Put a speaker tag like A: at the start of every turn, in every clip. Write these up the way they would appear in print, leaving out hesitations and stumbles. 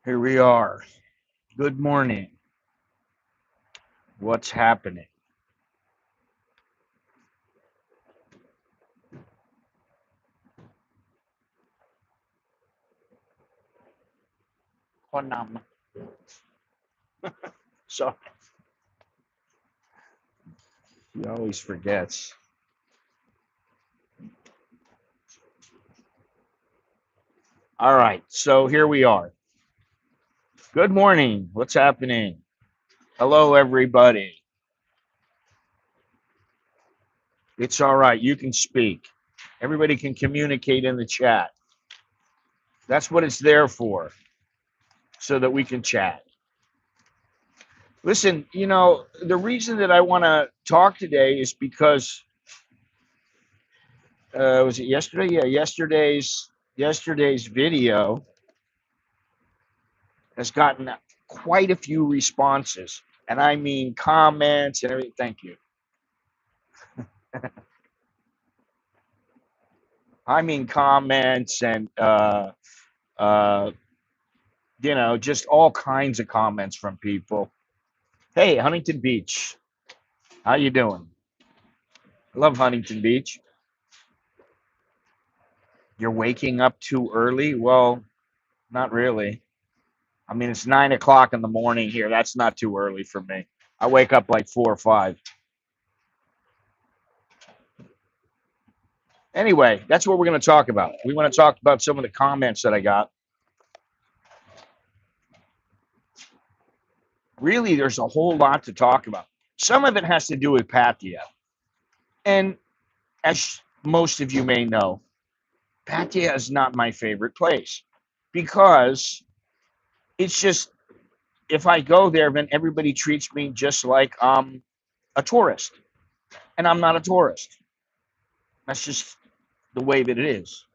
A: Here we are. Good morning. What's happening? Honam. So he always forgets. All right. So here we are. Good morning. What's happening? Hello, everybody. It's all right. You can speak. Everybody can communicate in the chat. That's what it's there for, so that we can chat. Listen, the reason that I want to talk today is because was it yesterday? Yeah, yesterday's video has gotten quite a few responses, and I mean comments and everything. Thank you. I mean comments and uh, just all kinds of comments from people. Hey, Huntington Beach, how you doing? I love Huntington Beach. You're waking up too early? Well, not really. I mean, it's 9 o'clock in the morning here. That's not too early for me. I wake up like 4 or 5. Anyway, that's what we're going to talk about. We want to talk about some of the comments that I got. Really, there's a whole lot to talk about. Some of it has to do with Pattaya. And as most of you may know, Pattaya is not my favorite place because it's just, if I go there, then everybody treats me just like a tourist. And I'm not a tourist. That's just the way that it is.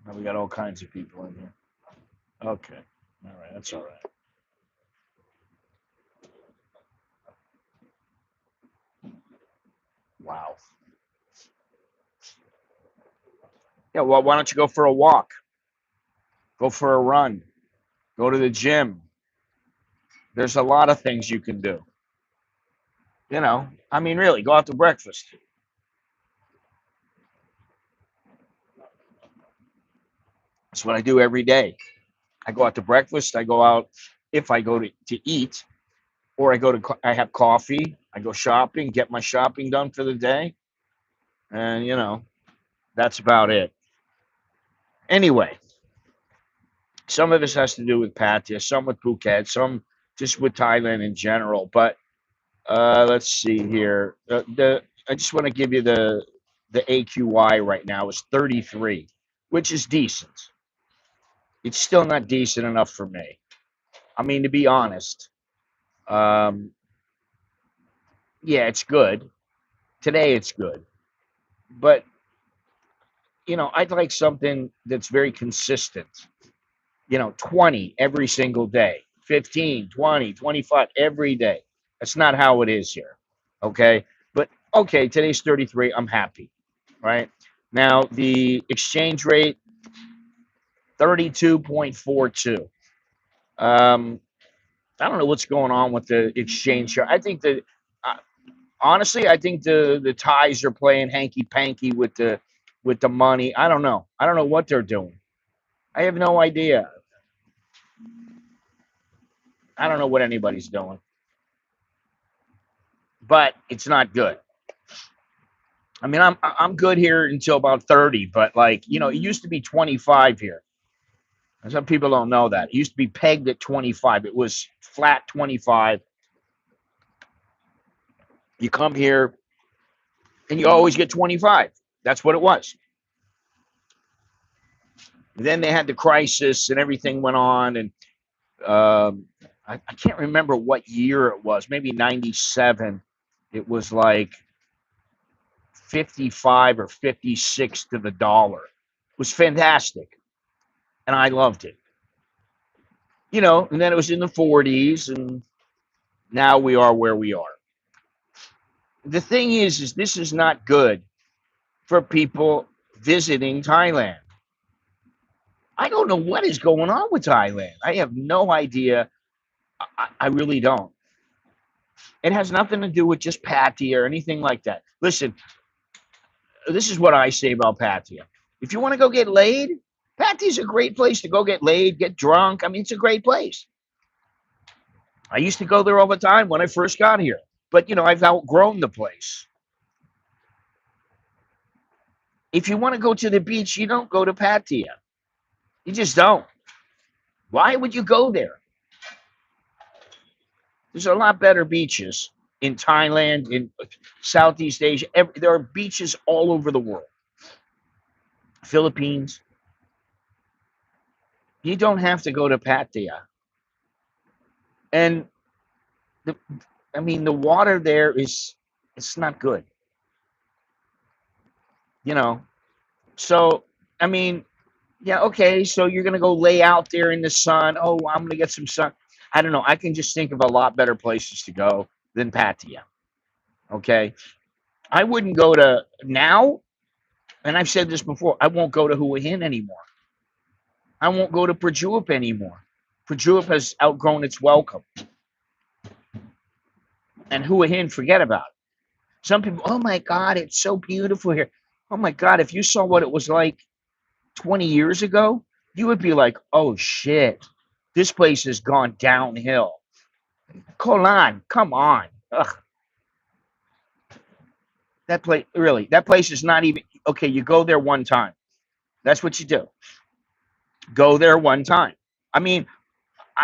A: Now we got all kinds of people in here. Okay. All right. That's all right. Wow. Yeah. Well, why don't you go for a walk? Go for a run. Go to the gym. There's a lot of things you can do. I mean, really, go out to breakfast. That's what I do every day. I go out to breakfast. I go out if I go to eat, or I have coffee. I go shopping, get my shopping done for the day, and that's about it. Anyway, some of this has to do with Pattaya, some with Phuket, some just with Thailand in general. But let's see here. I just want to give you the AQI right now is 33, which is decent. It's still not decent enough for me. I mean, to be honest, um, yeah, it's good. Today it's good. But, I'd like something that's very consistent. 20 every single day, 15, 20, 25 every day. That's not how it is here. Okay. But, okay, today's 33. I'm happy. Right. Now, the exchange rate, 32.42. I don't know what's going on with the exchange here. I think that uh, honestly, I think the Thais are playing hanky panky with the money. I don't know. I don't know what they're doing. I have no idea. I don't know what anybody's doing, but it's not good. I mean, I'm good here until about 30, but it used to be 25 here. And some people don't know that. It used to be pegged at 25. It was flat 25. You come here and you always get 25. That's what it was. Then they had the crisis and everything went on, and I can't remember what year it was. Maybe 97. It was like 55 or 56 to the dollar. It was fantastic, and I loved it. And then it was in the 40s, and now we are where we are. The thing is this is not good for people visiting Thailand. I don't know what is going on with Thailand. I have no idea. I really don't. It has nothing to do with just Pattaya or anything like that. Listen, this is what I say about Pattaya. If you want to go get laid, Pattaya's a great place to go get laid, get drunk. I mean, it's a great place. I used to go there all the time when I first got here, but I've outgrown the place. If you want to go to the beach, you don't go to Pattaya. You just don't. Why would you go there? There's a lot better beaches in Thailand, in Southeast Asia. There are beaches all over the world. Philippines. You don't have to go to Pattaya. And the, the water there it's not good. So, yeah, okay. So you're gonna go lay out there in the sun. Oh, I'm gonna get some sun. I don't know. I can just think of a lot better places to go than Pattaya. Okay. I wouldn't go to now, and I've said this before, I won't go to Hua Hin anymore. I won't go to Prachuap anymore. Prachuap has outgrown its welcome. And Hua Hin, forget about it. Some people, oh my God, it's so beautiful here. Oh my God, if you saw what it was like 20 years ago, you would be like, oh shit, this place has gone downhill. Kolan, come on. Ugh. That place is not even, okay, you go there one time. That's what you do. Go there one time. I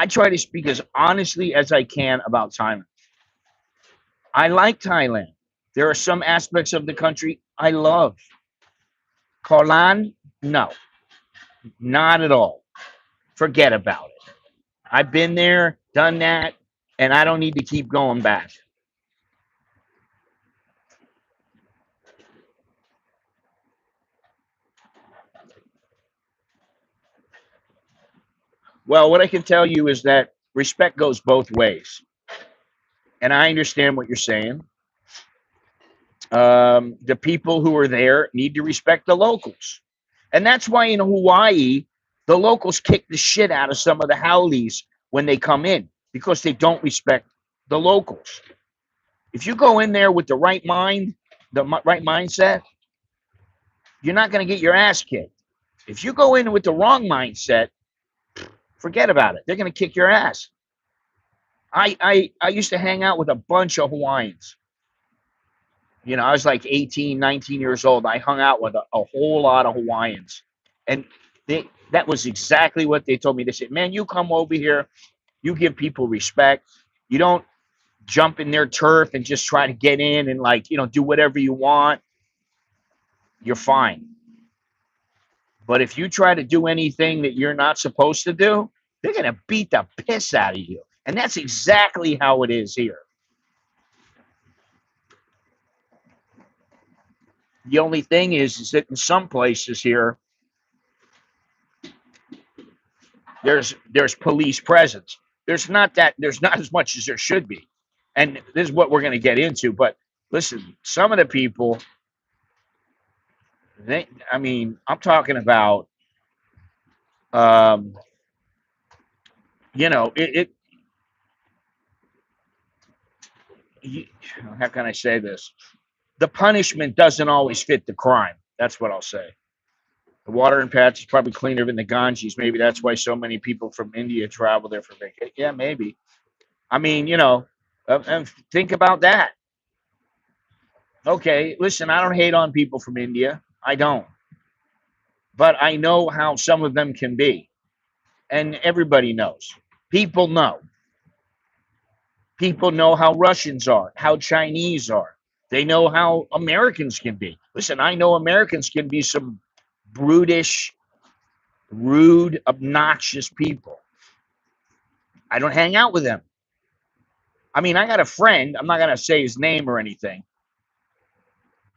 A: try to speak as honestly as I can about Thailand. I like Thailand. There are some aspects of the country I love. Kolan, no, not at all. Forget about it. I've been there, done that, and I don't need to keep going back. Well, what I can tell you is that respect goes both ways. And I understand what you're saying. The people who are there need to respect the locals. And that's why in Hawaii, the locals kick the shit out of some of the haoles when they come in because they don't respect the locals. If you go in there with the right mind, the right mindset, you're not going to get your ass kicked. If you go in with the wrong mindset, forget about it. They're going to kick your ass. I used to hang out with a bunch of Hawaiians. I was like 18, 19 years old. I hung out with a whole lot of Hawaiians. And that was exactly what they told me. They said, man, you come over here, you give people respect. You don't jump in their turf and just try to get in and do whatever you want. You're fine. But if you try to do anything that you're not supposed to do, they're going to beat the piss out of you. And that's exactly how it is here. The only thing is that in some places here, there's police presence. There's not as much as there should be. And this is what we're going to get into. But listen, some of the people, I'm talking about, how can I say this? The punishment doesn't always fit the crime. That's what I'll say. The water in Patch is probably cleaner than the Ganges. Maybe that's why so many people from India travel there for vacation. Yeah, maybe. Think about that. Okay, listen, I don't hate on people from India. I don't. But I know how some of them can be. And everybody knows. People know. People know how Russians are, how Chinese are. They know how Americans can be. Listen, I know Americans can be some brutish, rude, obnoxious people. I don't hang out with them. I got a friend. I'm not going to say his name or anything.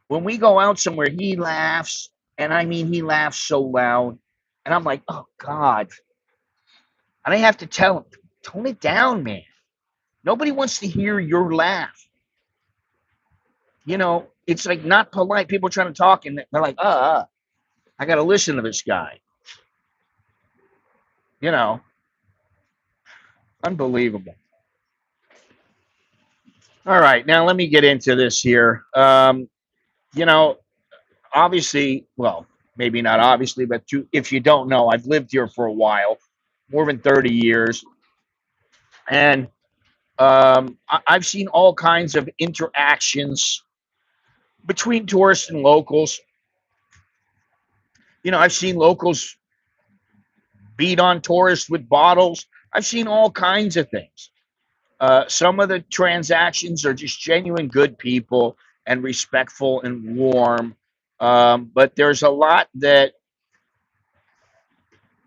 A: When we go out somewhere, he laughs. And he laughs so loud. And I'm like, oh, God. And I have to tell him, tone it down, man. Nobody wants to hear your laugh. It's like not polite. People are trying to talk and they're like, I got to listen to this guy. You know, unbelievable. All right, now let me get into this here. You know, obviously, well, maybe not obviously, but if you don't know, I've lived here for a while, more than 30 years, and I've seen all kinds of interactions between tourists and locals. You know, I've seen locals beat on tourists with bottles. I've seen all kinds of things. Some of the transactions are just genuine good people and respectful and warm. But there's a lot that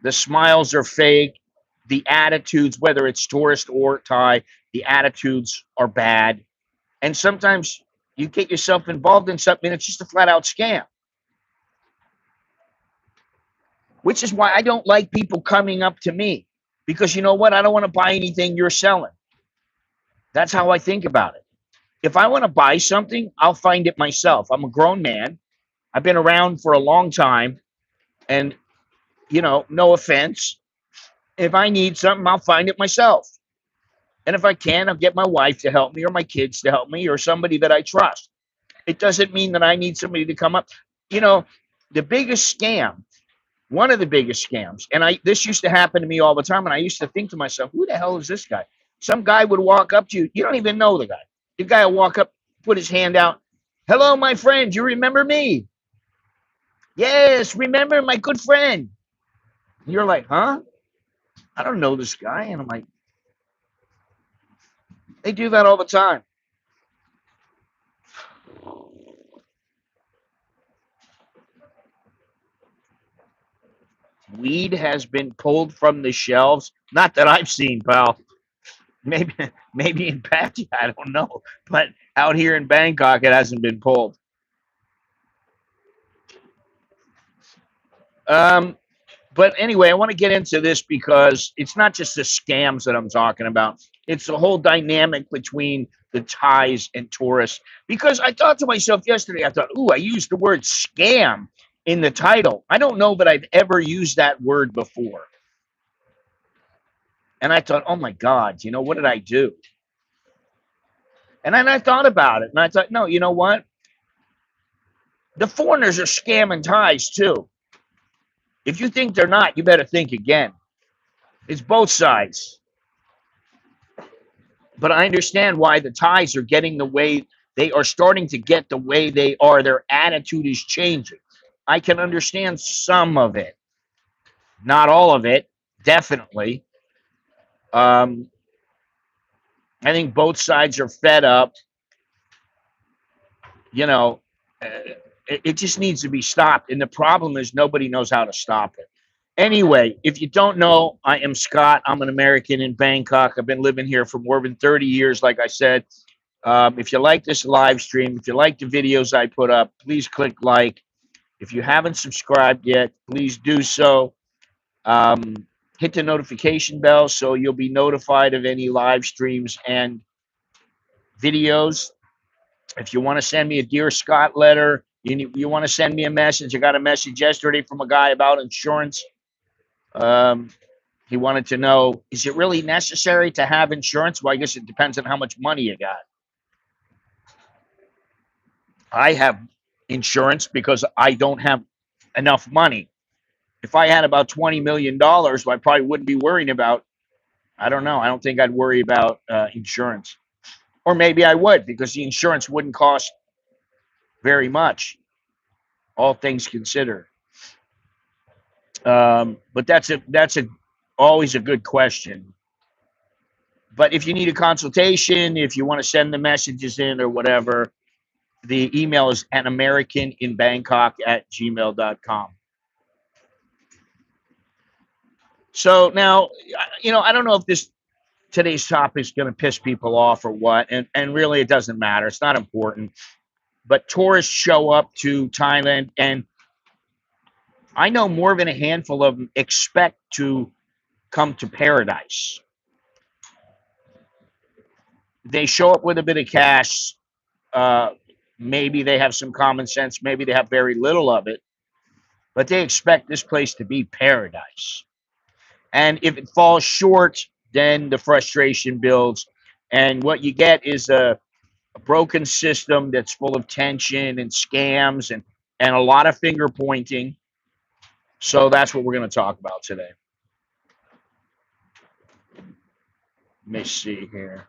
A: the smiles are fake. The attitudes, whether it's tourist or Thai, the attitudes are bad. And sometimes you get yourself involved in something, it's just a flat out scam. Which is why I don't like people coming up to me. Because you know what? I don't want to buy anything you're selling. That's how I think about it. If I want to buy something, I'll find it myself. I'm a grown man. I've been around for a long time. And, you know, no offense. If I need something, I'll find it myself. And if I can, I'll get my wife to help me or my kids to help me or somebody that I trust. It doesn't mean that I need somebody to come up. You know, the biggest scam, one of the biggest scams, and this used to happen to me all the time, and I used to think to myself, who the hell is this guy? Some guy would walk up to you. You don't even know the guy. The guy will walk up, put his hand out. Hello, my friend. You remember me? Yes, remember my good friend. And you're like, huh? I don't know this guy. And I'm like, they do that all the time. Weed has been pulled from the shelves. Not that I've seen, pal. Maybe, maybe in Pattaya, I don't know. But out here in Bangkok, it hasn't been pulled. But anyway, I want to get into this because it's not just the scams that I'm talking about. It's the whole dynamic between the Thais and tourists. Because I thought to myself yesterday, I thought, ooh, I used the word scam in the title. I don't know that I've ever used that word before. And I thought, oh my God, you know, what did I do? And then I thought about it and I thought, no, you know what? The foreigners are scamming Thais too. If you think they're not, you better think again. It's both sides. But I understand why the Thais are getting the way they are starting to get the way they are. Their attitude is changing. I can understand some of it, not all of it, definitely. Um, I think both sides are fed up. You know, uh, it just needs to be stopped. And the problem is nobody knows how to stop it. Anyway, if you don't know, I am Scott. I'm an American in Bangkok. I've been living here for more than 30 years, like I said. If you like this live stream, if you like the videos I put up, please click like. If you haven't subscribed yet, please do so. Hit the notification bell so you'll be notified of any live streams and videos. If you want to send me a Dear Scott letter, you want to send me a message. I got a message yesterday from a guy about insurance. He wanted to know, is it really necessary to have insurance? Well, I guess it depends on how much money you got. I have insurance because I don't have enough money. If I had about $20 million, well, I probably wouldn't be worrying about, I don't know. I don't think I'd worry about insurance. Or maybe I would because the insurance wouldn't cost very much, all things considered. But that's always a good question. But if you need a consultation, if you want to send the messages in or whatever, the email is anamericaninbangkok@gmail.com. So now, you know, I don't know if today's topic is going to piss people off or what, and really it doesn't matter. It's not important. But tourists show up to Thailand, and I know more than a handful of them expect to come to paradise. They show up with a bit of cash. Uh, Maybe they have some common sense. Maybe they have very little of it, but they expect this place to be paradise. And if it falls short, then the frustration builds. And what you get is a broken system that's full of tension and scams and a lot of finger pointing. So that's what we're going to talk about today. Let me see here.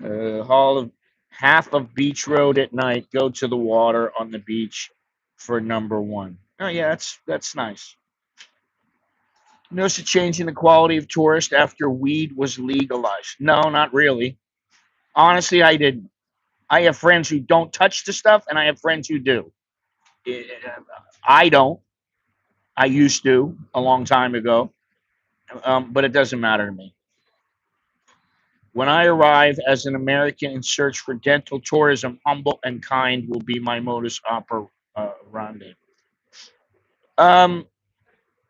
A: Hall of half of Beach Road at night. Go to the water on the beach for #1. Oh yeah, that's nice. Notice a change in the quality of tourists after weed was legalized? No, not really. Honestly, I didn't. I have friends who don't touch the stuff, and I have friends who do. Eh, I don't. I used to a long time ago, but it doesn't matter to me. When I arrive as an American in search for dental tourism, humble and kind will be my modus operandi. Um,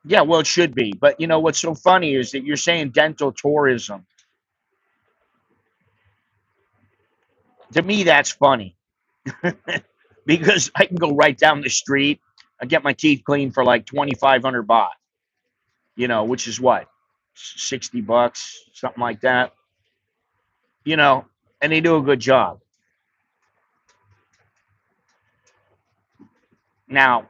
A: yeah, well, it should be. But you know what's so funny is that you're saying dental tourism. To me, that's funny because I can go right down the street and get my teeth cleaned for like 2,500 baht. You know, which is what, $60, something like that. You know, and they do a good job. Now,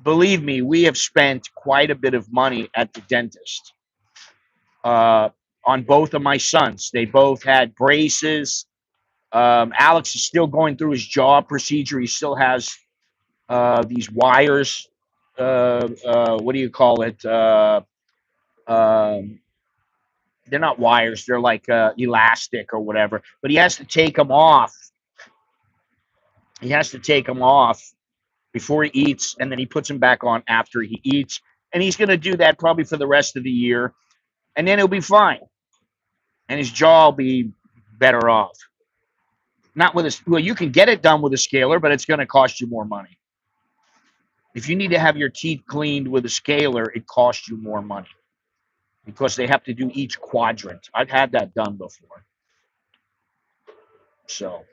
A: believe me, we have spent quite a bit of money at the dentist uh, on both of my sons. They both had braces. Alex is still going through his jaw procedure. He still has these wires. What do you call it? Um, they're not wires. They're like elastic or whatever. But he has to take them off. He has to take them off before he eats, and then he puts them back on after he eats. And he's going to do that probably for the rest of the year, and then he'll be fine, and his jaw will be better off. Not with a well, you can get it done with a scaler, but it's going to cost you more money. If you need to have your teeth cleaned with a scaler, it costs you more money because they have to do each quadrant. I've had that done before. So,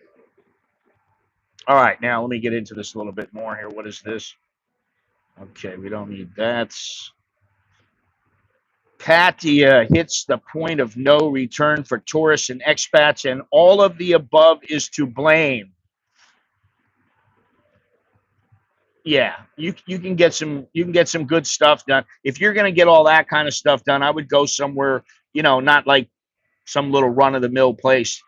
A: all right, now let me get into this a little bit more here. What is this? Okay, we don't need that. Pattaya hits the point of no return for tourists and expats, and all of the above is to blame. Yeah, you can get some good stuff done. If you're gonna get all that kind of stuff done, I would go somewhere, not like some little run of the mill place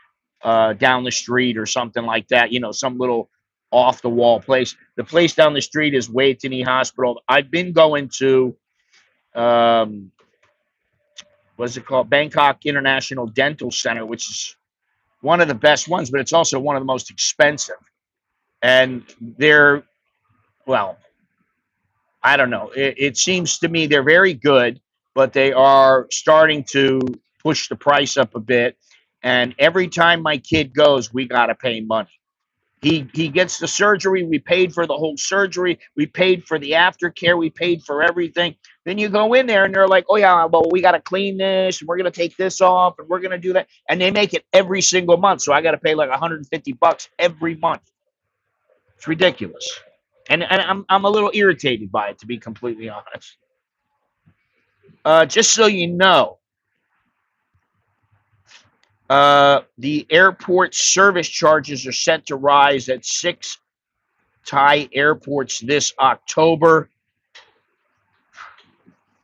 A: down the street or something like that. Some little off the wall place. The place down the street is Waitini Hospital. I've been going to um, what's it called? Bangkok International Dental Center, which is one of the best ones, but it's also one of the most expensive. And they're, well, I don't know. It seems to me they're very good, but they are starting to push the price up a bit. And every time my kid goes, we got to pay money. He gets the surgery. We paid for the whole surgery. We paid for the aftercare. We paid for everything. Then you go in there and they're like, oh, yeah, well, we got to clean this and we're going to take this off and we're going to do that. And they make it every single month. So I got to pay like $150 every month. It's ridiculous. And I'm a little irritated by it, to be completely honest. Just so you know, the airport service charges are set to rise at 6 Thai airports this October.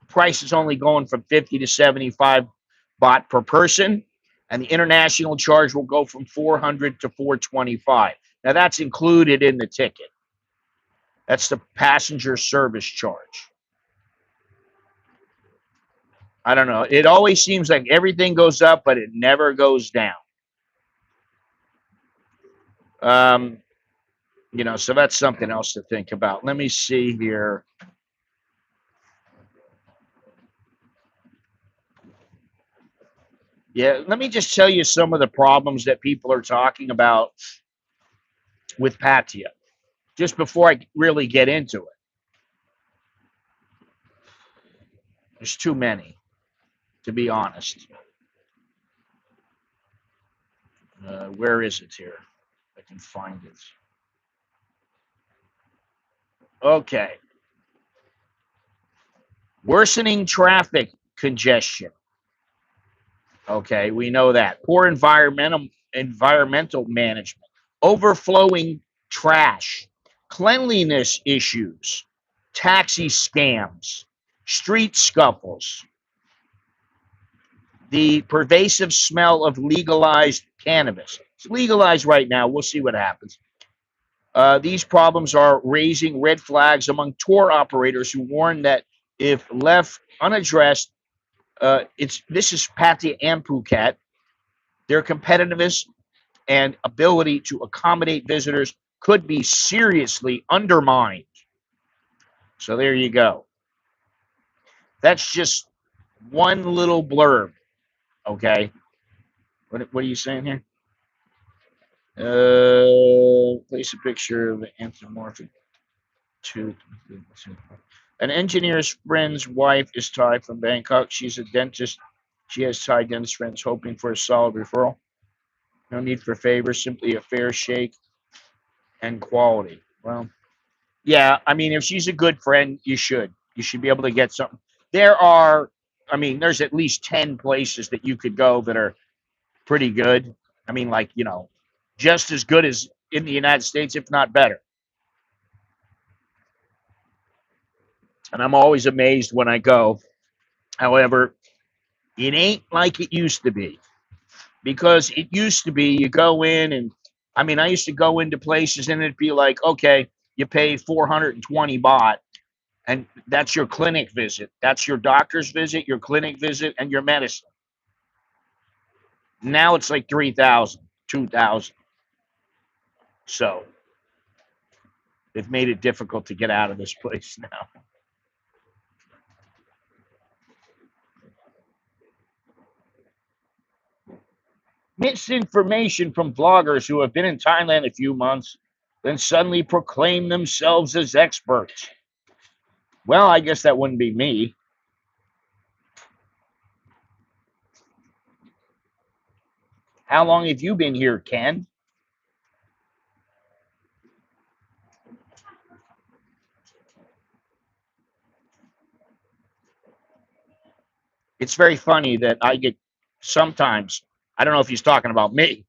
A: Price is only going from 50 to 75 baht per person, and the international charge will go from 400 to 425. Now that's included in the ticket. That's the passenger service charge. I don't know. It always seems like everything goes up, but it never goes down. Um, so that's something else to think about. Let me see here. Yeah, let me just tell you some of the problems that people are talking about with Pattaya, just before I really get into it. There's too many, to be honest. Where is it here? I can find it. Okay. Worsening traffic congestion. Okay, we know that. Poor environmental management. Overflowing trash. Cleanliness issues. Taxi scams. Street scuffles. The pervasive smell of legalized cannabis. It's legalized right now. We'll see what happens. These problems are raising red flags among tour operators who warn that if left unaddressed, this is Pattaya and Phuket, their competitiveness and ability to accommodate visitors could be seriously undermined. So there you go. That's just one little blurb. Okay. What are you saying here? Place a picture of the anthropomorphic tooth. An engineer's friend's wife is Thai from Bangkok. She's a dentist. She has Thai dentist friends hoping for a solid referral. No need for favors, simply a fair shake and quality. Well, yeah, I mean, if she's a good friend, you should. You should be able to get something. There's at least 10 places that you could go that are pretty good. I mean, like, just as good as in the United States, if not better. And I'm always amazed when I go. However, it ain't like it used to be. Because it used to be you go in and, I used to go into places and it'd be like, okay, you pay 420 baht and that's your clinic visit. That's your doctor's visit, your clinic visit, and your medicine. Now it's like 3,000, 2,000. So they've made it difficult to get out of this place now. Misinformation from vloggers who have been in Thailand a few months, then suddenly proclaim themselves as experts. Well, I guess that wouldn't be me. How long have you been here, Ken? It's very funny that I get sometimes, I don't know if he's talking about me,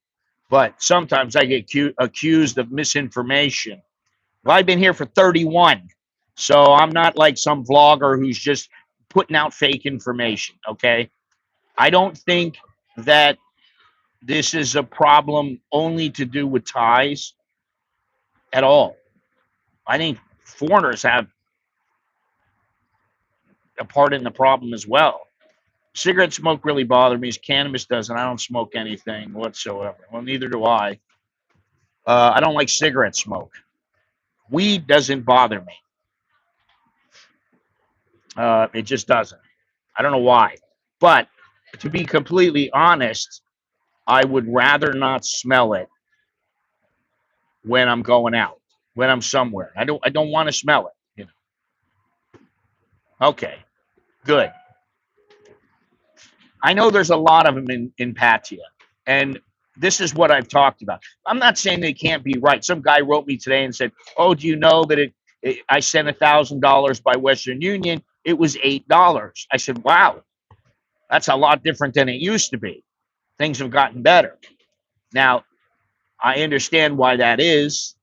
A: but sometimes I get accused of misinformation. Well, I've been here for 31, so I'm not like some vlogger who's just putting out fake information, okay? I don't think that this is a problem only to do with Thais at all. I think foreigners have a part in the problem as well. Cigarette smoke really bothers me. Cannabis doesn't. I don't smoke anything whatsoever. Well, neither do I. I don't like cigarette smoke. Weed doesn't bother me. It just doesn't. I don't know why. But to be completely honest, I would rather not smell it when I'm going out, when I'm somewhere. I don't want to smell it. Okay, good. I know there's a lot of them in Pattaya, and this is what I've talked about. I'm not saying they can't be right. Some guy wrote me today and said, "Oh, do you know that I sent $1,000 by Western Union? It was $8." I said, "Wow, that's a lot different than it used to be. Things have gotten better." Now, I understand why that is.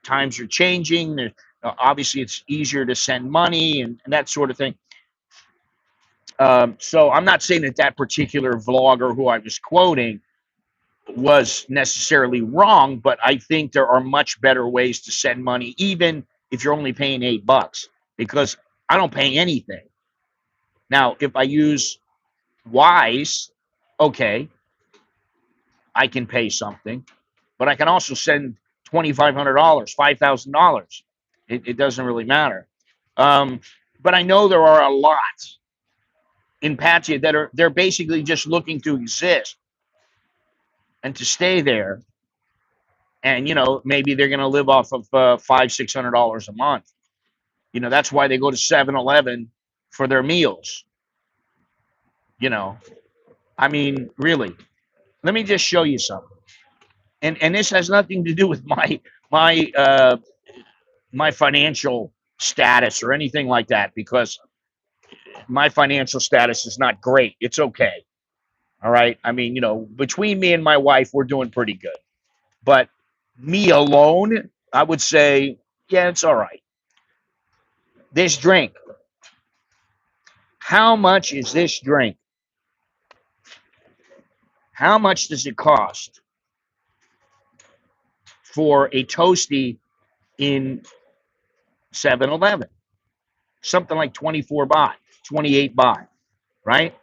A: Times are changing. Obviously, it's easier to send money and that sort of thing. So I'm not saying that particular vlogger who I was quoting was necessarily wrong, but I think there are much better ways to send money, even if you're only paying $8, because I don't pay anything. Now, if I use Wise, okay, I can pay something, but I can also send $2,500, $5,000. It doesn't really matter. But I know there are a lot in Pattaya that they're basically just looking to exist and to stay there, and maybe they're going to live off of $500-$600 a month. That's why they go to 7-Eleven for their meals. Really. Let me just show you something, and this has nothing to do with my financial status or anything like that, because my financial status is not great. It's okay. All right. I mean, between me and my wife, we're doing pretty good. But me alone, I would say, yeah, it's all right. This drink, how much is this drink? How much does it cost for a toasty in 7-Eleven? Something like 24 baht, 28 baht, right?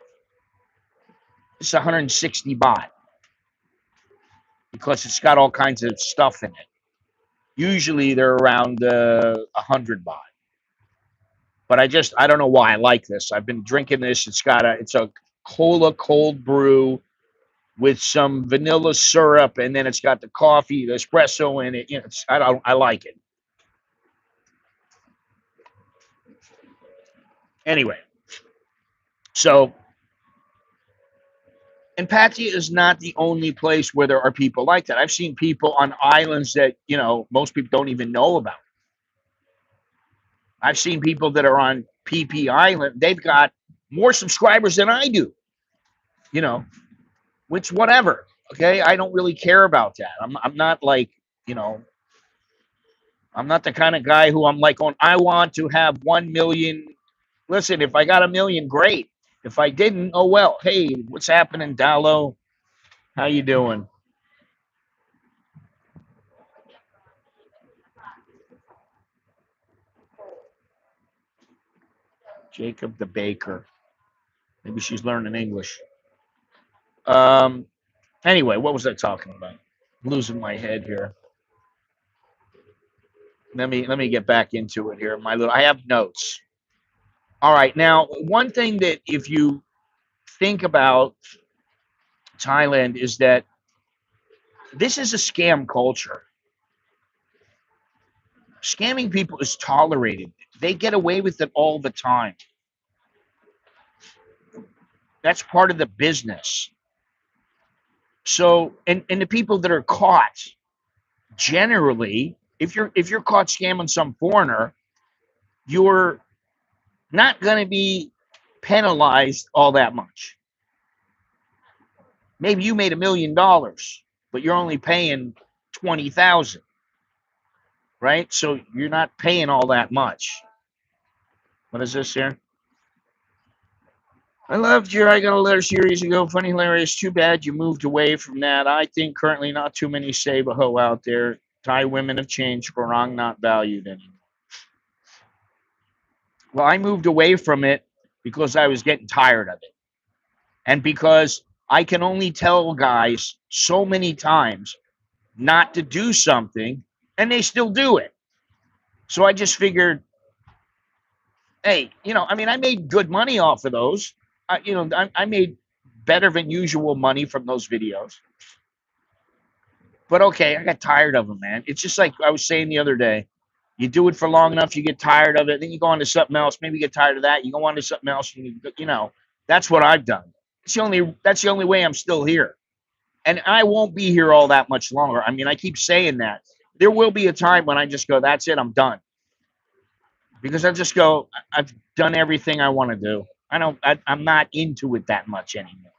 A: It's 160 baht because it's got all kinds of stuff in it. Usually they're around 100 baht. But I don't know why I like this. I've been drinking this. It's a cola cold brew with some vanilla syrup, and then it's got the coffee, the espresso in it. I like it. Anyway, so, and Pattaya is not the only place where there are people like that. I've seen people on islands that most people don't even know about. I've seen people that are on PP Island. They've got more subscribers than I do. Which whatever. Okay, I don't really care about that. I'm not like I'm not the kind of guy who I'm like going, I want to have 1 million. Listen, if I got 1 million, great. If I didn't, oh well. Hey, what's happening, Dowlo? How you doing? Jacob the baker. Maybe she's learning English. Anyway, what was I talking about? I'm losing my head here. Let me get back into it here. I have notes. All right. Now, one thing that if you think about Thailand is that this is a scam culture. Scamming people is tolerated. They get away with it all the time. That's part of the business. So, and the people that are caught, generally, if you're caught scamming some foreigner, you're not going to be penalized all that much. Maybe you made $1 million, but you're only paying 20,000, right? So you're not paying all that much. What is this here? I loved your I Got a Letter series ago. Funny, hilarious. Too bad you moved away from that. I think currently not too many Sabaho out there. Thai women have changed. Gorong not valued anymore. Well, I moved away from it because I was getting tired of it. And because I can only tell guys so many times not to do something, and they still do it. So I just figured, hey, I made good money off of those. I made better than usual money from those videos. But okay, I got tired of them, man. It's just like I was saying the other day. You do it for long enough, you get tired of it. Then you go on to something else. Maybe you get tired of that. You go on to something else. That's what I've done. That's the only way I'm still here. And I won't be here all that much longer. I mean, I keep saying that. There will be a time when I just go, that's it, I'm done. Because I just go, I've done everything I want to do. I'm not into it that much anymore.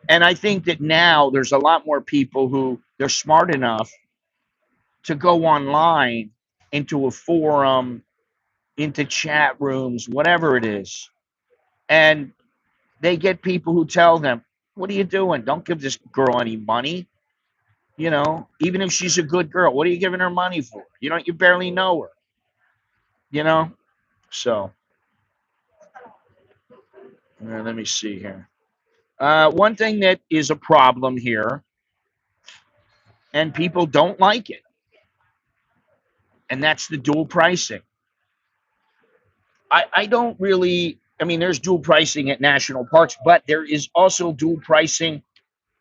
A: And I think that now there's a lot more people who they're smart enough to go online into a forum, into chat rooms, whatever it is. And they get people who tell them, what are you doing? Don't give this girl any money. Even if she's a good girl, what are you giving her money for? You barely know her. So let me see here. One thing that is a problem here, and people don't like it, and that's the dual pricing. I don't really, there's dual pricing at national parks, but there is also dual pricing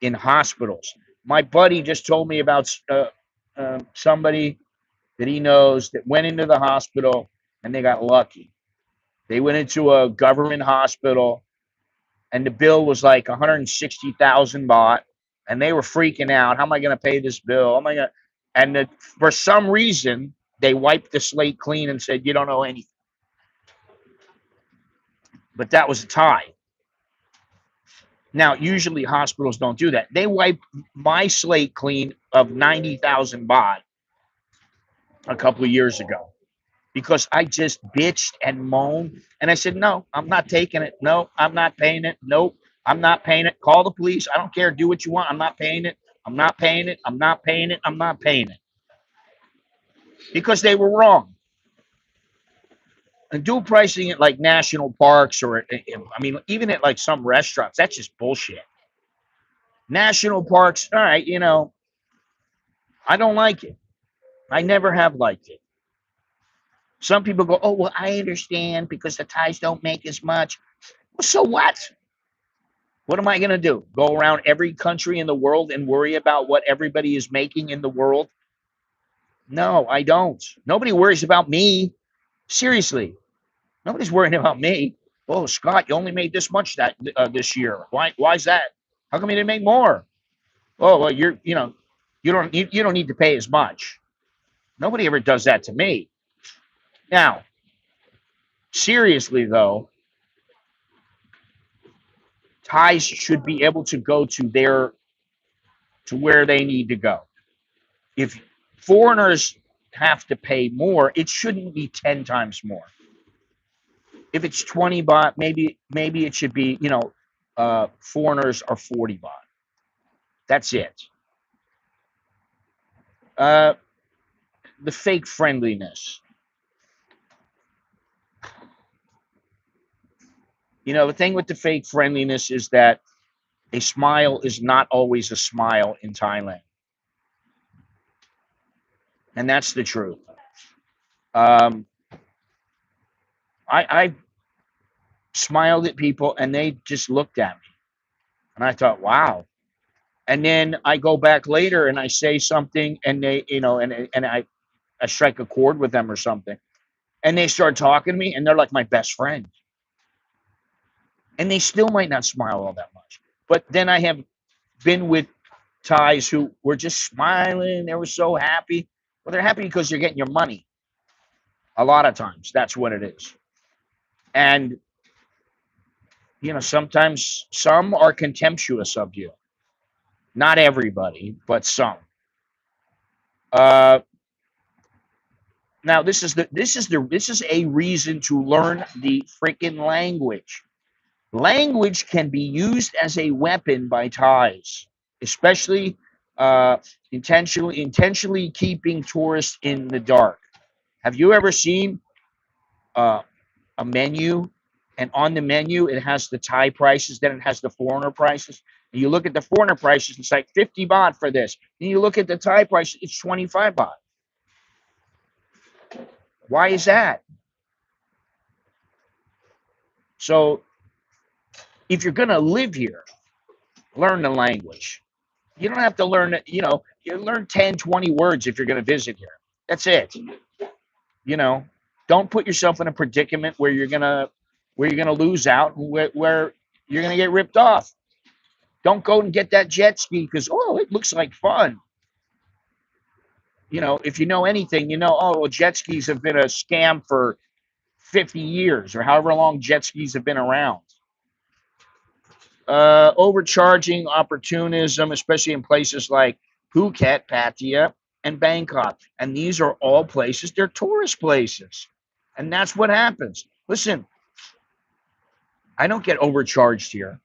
A: in hospitals. My buddy just told me about somebody that he knows that went into the hospital and they got lucky. They went into a government hospital and the bill was like 160,000 baht, and they were freaking out. How am I going to pay this bill? Oh my God. And for some reason, they wiped the slate clean and said, you don't owe anything. but that was a Thai. Now, usually hospitals don't do that. They wiped my slate clean of 90,000 baht a couple of years ago because I just bitched and moaned. And I said, no, I'm not taking it. No, I'm not paying it. Nope, I'm not paying it. Call the police. I don't care. Do what you want. I'm not paying it. I'm not paying it. I'm not paying it. I'm not paying it. Because they were wrong. And dual pricing at like national parks or, I mean, even at like some restaurants, that's just bullshit. National parks, all right, you know, I don't like it. I never have liked it. Some people go, oh, well, I understand because the Thais don't make as much. Well, so what? What am I going to do? Go around every country in the world and worry about what everybody is making in the world? No, I don't. Nobody worries about me. Seriously, nobody's worrying about me. Oh, Scott, you only made this much that this year. Why is that? How come you didn't make more? Oh, well, you know, you don't need to pay as much. Nobody ever does that to me. Now, seriously though, Thais should be able to go to where they need to go. If foreigners have to pay more, it shouldn't be 10 times more. If it's 20 baht, maybe it should be, you know, foreigners are 40 baht. That's it. The fake friendliness. You know, the thing with the fake friendliness is that a smile is not always a smile in Thailand. And that's the truth. Um, I smiled at people and they just looked at me. And I thought, wow. And then I go back later and I say something and they, you know, and I strike a chord with them or something. And they start talking to me and they're like my best friend. And they still might not smile all that much. But then I have been with Thais who were just smiling. They were so happy. Well, they're happy because you're getting your money. A lot of times, that's what it is. And, you know, sometimes some are contemptuous of you. Not everybody, but some. Uh, Now this is a reason to learn the freaking language. Language can be used as a weapon by Thais, especially intentionally keeping tourists in the dark. Have you ever seen uh, a menu, and on the menu it has the Thai prices, then it has the foreigner prices? And you look at the foreigner prices, it's like 50 baht for this. Then you look at the Thai price, it's 25 baht. Why is that? So if you're going to live here, learn the language. You don't have to learn it, you know, you learn 10, 20 words if you're going to visit here. That's it. You know, don't put yourself in a predicament where you're going to lose out, where you're going to get ripped off. Don't go and get that jet ski because, oh, it looks like fun. You know, if you know anything, you know, oh, well, jet skis have been a scam for 50 years or however long jet skis have been around. Overcharging, opportunism, especially in places like Phuket, Pattaya, and Bangkok. And these are all places, they're tourist places. And that's what happens. Listen, I don't get overcharged here.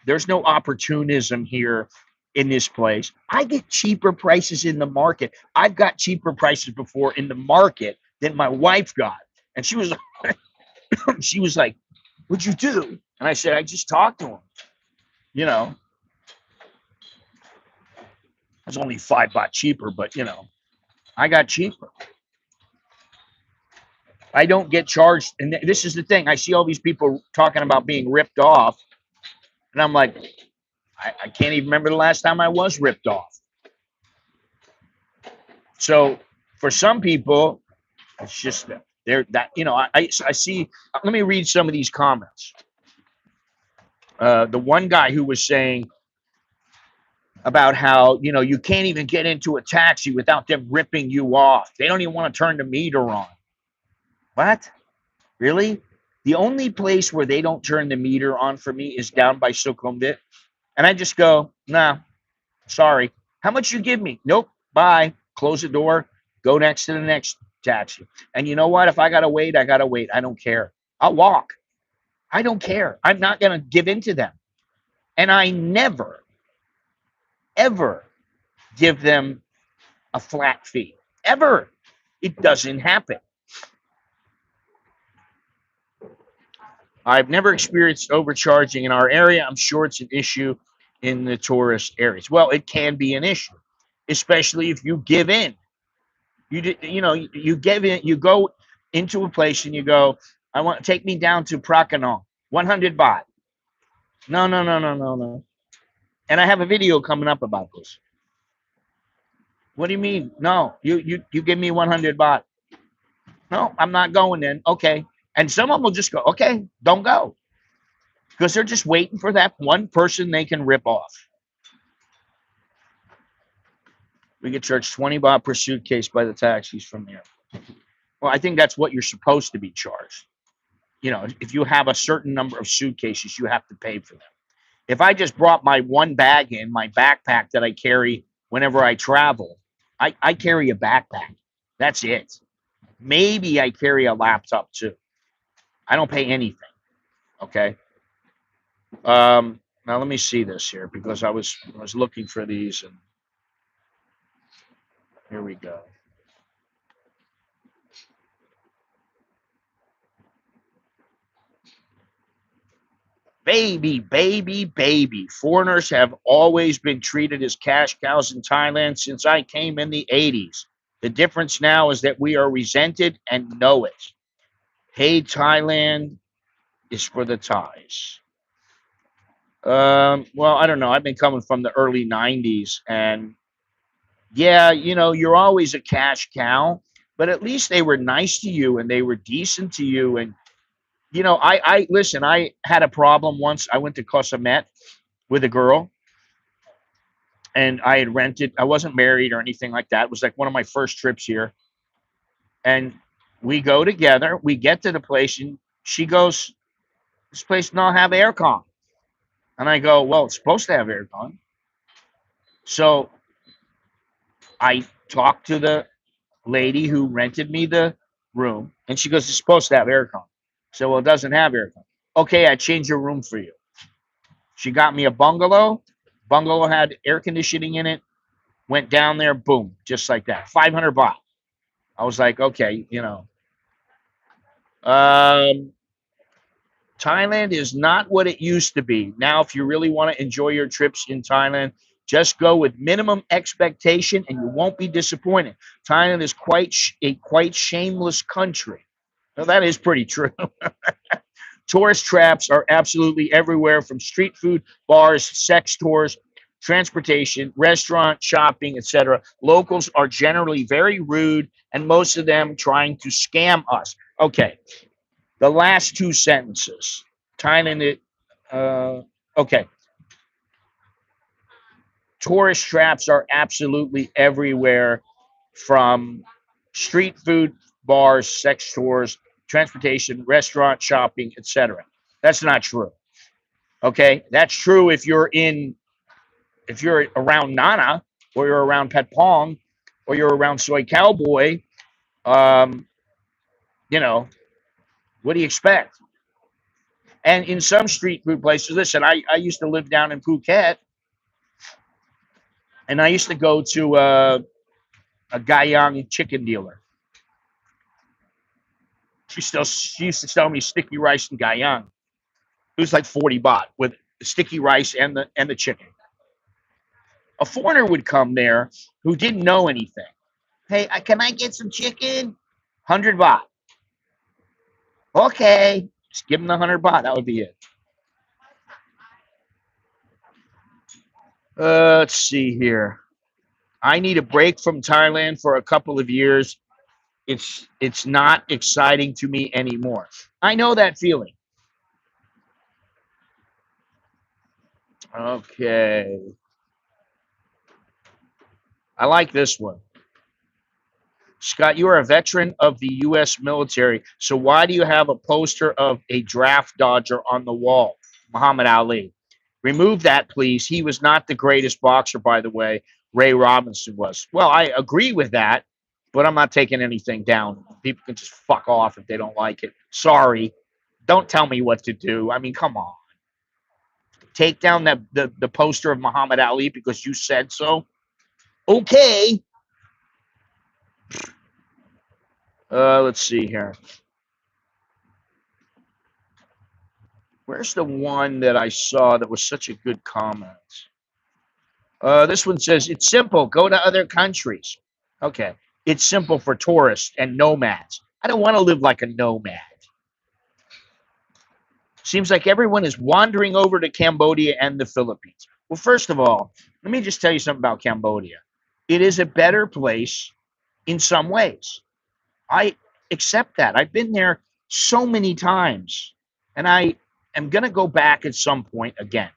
A: There's no opportunism here in this place. I get cheaper prices in the market. I've got cheaper prices before in the market than my wife got. And she was she was like, what'd you do? And I said, I just talked to him. You know, it's only 5 baht cheaper, but you know, I got cheaper. I don't get charged. And this is the thing. I see all these people talking about being ripped off. And I'm like, I can't even remember the last time I was ripped off. So for some people, it's just they're that, you know, I see, let me read some of these comments. The one guy who was saying about how, you know, you can't even get into a taxi without them ripping you off. They don't even want to turn the meter on. What? Really? The only place where they don't turn the meter on for me is down by Sukhumvit. And I just go, nah, sorry. How much you give me? Nope. Bye. Close the door. Go next to the next taxi. And you know what? If I got to wait, I got to wait. I don't care. I'll walk. I don't care. I'm not going to give in to them. And I never, ever give them a flat fee. Ever. It doesn't happen. I've never experienced overcharging in our area. I'm sure it's an issue in the tourist areas. Well, it can be an issue, especially if you give in. You give in. You go into a place and you go, I want take me down to Prakanong, 100 baht. No, no, no, no, no, no. And I have a video coming up about this. What do you mean? No, you give me 100 baht. No, I'm not going then. Okay. And some of them will just go, okay, don't go. Because they're just waiting for that one person they can rip off. We get charged 20 baht per suitcase by the taxis from there. Well, I think that's what you're supposed to be charged. You know, if you have a certain number of suitcases, you have to pay for them. If I just brought my one bag in, my backpack that I carry whenever I travel, I carry a backpack. That's it. Maybe I carry a laptop too. I don't pay anything. Okay. Now let me see this here because I was looking for these and here we go. Baby, baby, baby. Foreigners have always been treated as cash cows in Thailand since I came in the 80s. The difference now is that we are resented and know it. Hey, Thailand is for the Thais. Well, I don't know. I've been coming from the early 90s, and yeah, you know, you're always a cash cow, but at least they were nice to you and they were decent to you. And, you know, I listen, I had a problem once. I went to CASHAPP with a girl and I had rented, I wasn't married or anything like that. It was like one of my first trips here. And we go together, we get to the place and she goes, this place don't have aircon. And I go, well, it's supposed to have aircon. So I talked to the lady who rented me the room and she goes, it's supposed to have aircon. So, well, it doesn't have aircon. Okay, I changed your room for you. She got me a bungalow. Bungalow had air conditioning in it. Went down there, boom, just like that. 500 baht. I was like, okay, you know. Thailand is not what it used to be. Now, if you really want to enjoy your trips in Thailand, just go with minimum expectation and you won't be disappointed. Thailand is quite shameless country. Now, that is pretty true. Tourist traps are absolutely everywhere, from street food, bars, sex tours, transportation, restaurant, shopping, etc. Locals are generally very rude, and most of them trying to scam us. Okay, the last two sentences. Thailand, okay. Tourist traps are absolutely everywhere, from street food, bars, sex tours, transportation, restaurant, shopping, etc. That's not true. Okay, that's true if you're around Nana or you're around Patpong or you're around Soy Cowboy. Um, you know, what do you expect? And in some street food places, listen, I used to live down in Phuket, and I used to go to a Gayang chicken dealer. She used to sell me sticky rice and Gayang. It was like 40 baht with sticky rice and the chicken. A foreigner would come there who didn't know anything. Hey, can I get some chicken? 100 baht. Okay, just give them the 100 baht. That would be it. Let's see here. I need a break from Thailand for a couple of years. It's not exciting to me anymore. I know that feeling. Okay. I like this one. Scott, you are a veteran of the U.S. military, so why do you have a poster of a draft dodger on the wall? Muhammad Ali. Remove that, please. He was not the greatest boxer, by the way. Ray Robinson was. Well, I agree with that, but I'm not taking anything down. People can just fuck off if they don't like it. Sorry. Don't tell me what to do. I mean, come on. Take down the poster of Muhammad Ali because you said so. Okay. Let's see here. Where's the one that I saw that was such a good comment? This one says, it's simple. Go to other countries. Okay. It's simple for tourists and nomads. I don't want to live like a nomad. Seems like everyone is wandering over to Cambodia and the Philippines. Well, first of all, let me just tell you something about Cambodia. It is a better place in some ways. I accept that. I've been there so many times, and I am going to go back at some point again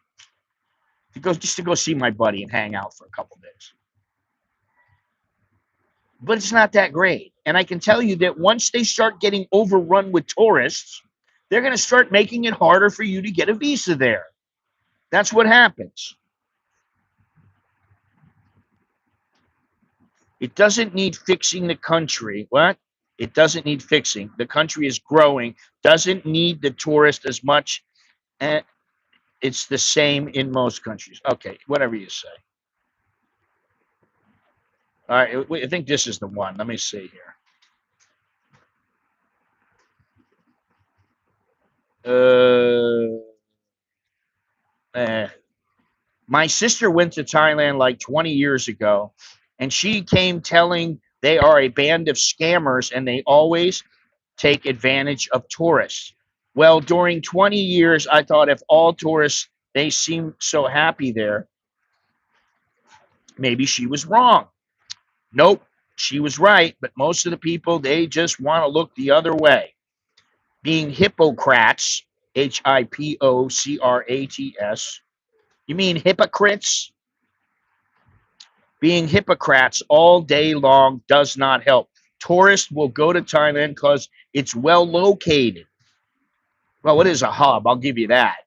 A: to go see my buddy and hang out for a couple of days. But it's not that great. And I can tell you that once they start getting overrun with tourists, they're going to start making it harder for you to get a visa there. That's what happens. It doesn't need fixing the country. What? It doesn't need fixing. The country is growing, doesn't need the tourist as much. And it's the same in most countries. Okay, whatever you say. All right, I think this is the one. Let me see here. My sister went to Thailand like 20 years ago, and she came telling they are a band of scammers and they always take advantage of tourists. Well, during 20 years, I thought if all tourists, they seem so happy there, maybe she was wrong. Nope, she was right, but most of the people, they just want to look the other way. Being hypocrites, Hipocrats. You mean hypocrites? Being hypocrites all day long does not help. Tourists will go to Thailand because it's well located. Well, it is a hub, I'll give you that.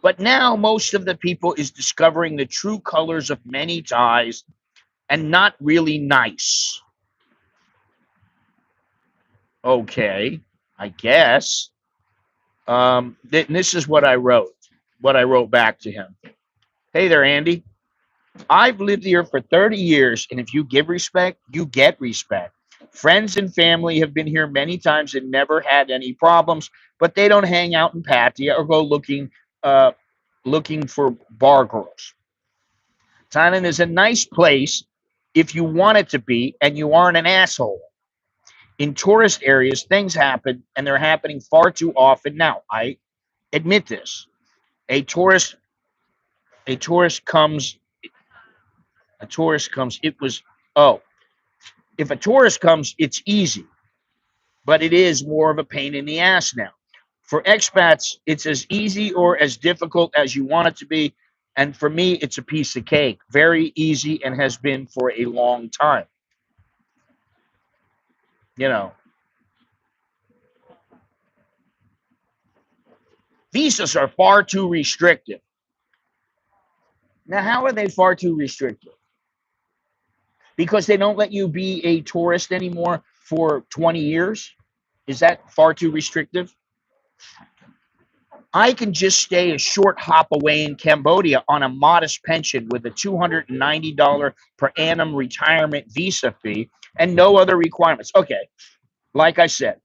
A: But now most of the people is discovering the true colors of many Thais and not really nice. Okay, I guess. This is what I wrote back to him. Hey there, Andy. I've lived here for 30 years, and if you give respect, you get respect. Friends and family have been here many times and never had any problems, but they don't hang out in Pattaya or go looking for bar girls. Thailand is a nice place if you want it to be and you aren't an asshole. In tourist areas, things happen, and they're happening far too often now. I admit this. A tourist a tourist comes it was oh if a tourist comes, it's easy, but it is more of a pain in the ass now. For expats, it's as easy or as difficult as you want it to be. And for me, it's a piece of cake. Very easy and has been for a long time. You know, visas are far too restrictive. Now, how are they far too restrictive? Because they don't let you be a tourist anymore for 20 years? Is that far too restrictive? I can just stay a short hop away in Cambodia on a modest pension with a $290 per annum retirement visa fee and no other requirements. Okay, like I said,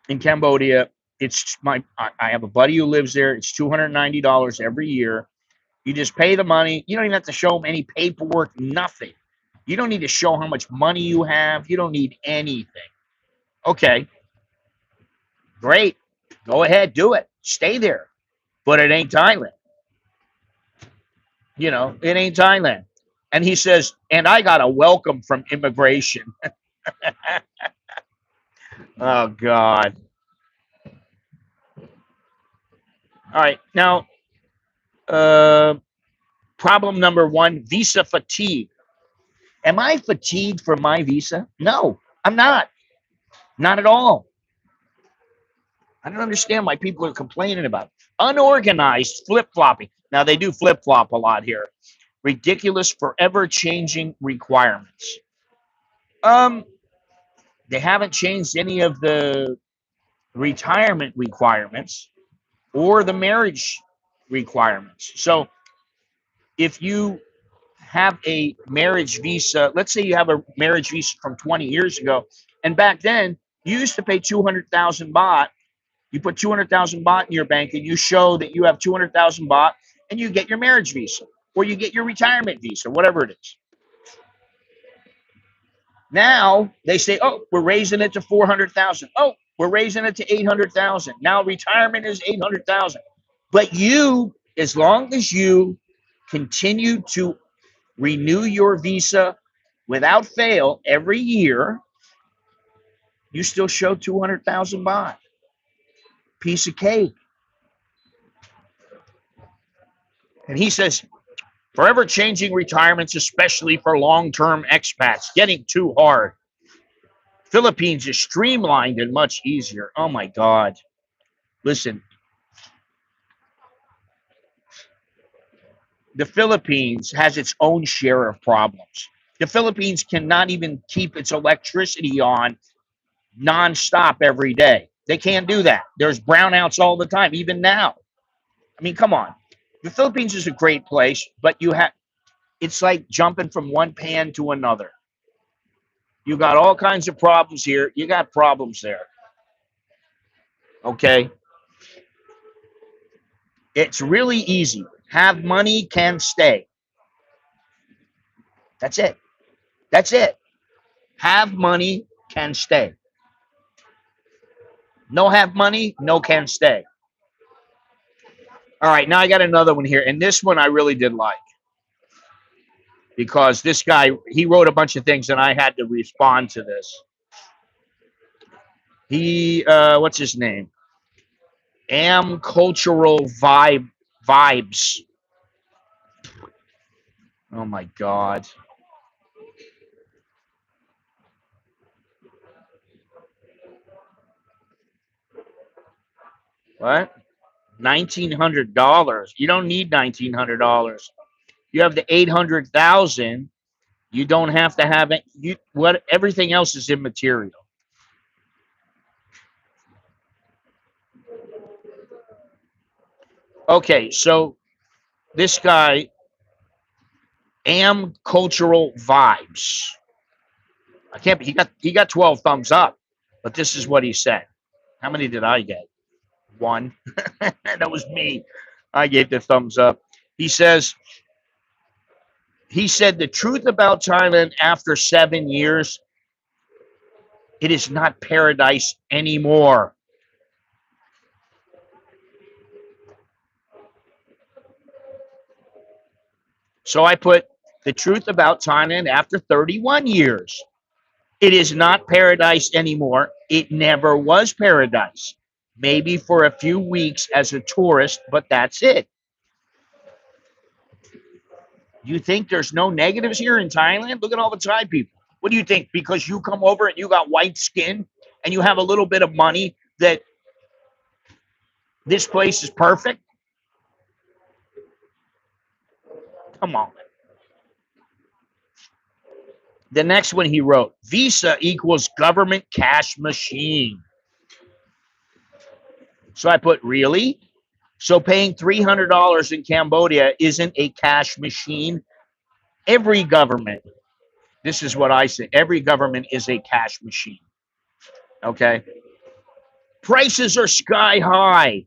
A: in Cambodia, I have a buddy who lives there. It's $290 every year. You just pay the money. You don't even have to show them any paperwork, nothing. You don't need to show how much money you have. You don't need anything. Okay, great. Go ahead, do it. Stay there. But it ain't Thailand. It ain't Thailand. And he says, and I got a welcome from immigration. Oh, God. All right. Now, Problem number one, visa fatigue. Am I fatigued for my visa? No, I'm not. Not at all. I don't understand why people are complaining about it. Unorganized flip-flopping. Now, they do flip-flop a lot here. Ridiculous, forever changing requirements. They haven't changed any of the retirement requirements or the marriage requirements. So if you have a marriage visa, let's say you have a marriage visa from 20 years ago, and back then you used to pay 200,000 baht. You put 200,000 baht in your bank and you show that you have 200,000 baht and you get your marriage visa or you get your retirement visa, whatever it is. Now they say, oh, we're raising it to 400,000. Oh, we're raising it to 800,000. Now retirement is 800,000. But you, as long as you continue to renew your visa without fail every year, you still show 200,000 baht. Piece of cake. And he says, forever changing retirements, especially for long-term expats, getting too hard. Philippines is streamlined and much easier. Oh my God. Listen, the Philippines has its own share of problems. The Philippines cannot even keep its electricity on nonstop every day. They can't do that. There's brownouts all the time, even now. I mean, come on. The Philippines is a great place, but it's like jumping from one pan to another. You got all kinds of problems here. You got problems there. Okay. It's really easy. Have money, can stay. That's it. That's it. Have money, can stay. No have money, no can stay. All right, now I got another one here. And this one I really did like. Because this guy, he wrote a bunch of things and I had to respond to this. He, what's his name? Cultural vibes. Oh my God. What? $1,900. You don't need $1,900. You have the 800,000. You don't have to have it. Everything else is immaterial. Okay, so this guy, cultural vibes. I can't. He got 12 thumbs up, but this is what he said. How many did I get? One. That was me. I gave the thumbs up. He said the truth about Thailand after 7 years, it is not paradise anymore. So I put the truth about Thailand after 31 years. It is not paradise anymore. It never was paradise. Maybe for a few weeks as a tourist, but that's it. You think there's no negatives here in Thailand? Look at all the Thai people. What do you think? Because you come over and you got white skin and you have a little bit of money that this place is perfect? Come on. The next one he wrote, visa equals government cash machine. So I put, really? So paying $300 in Cambodia isn't a cash machine? Every government, this is what I say, every government is a cash machine. Okay? Prices are sky high.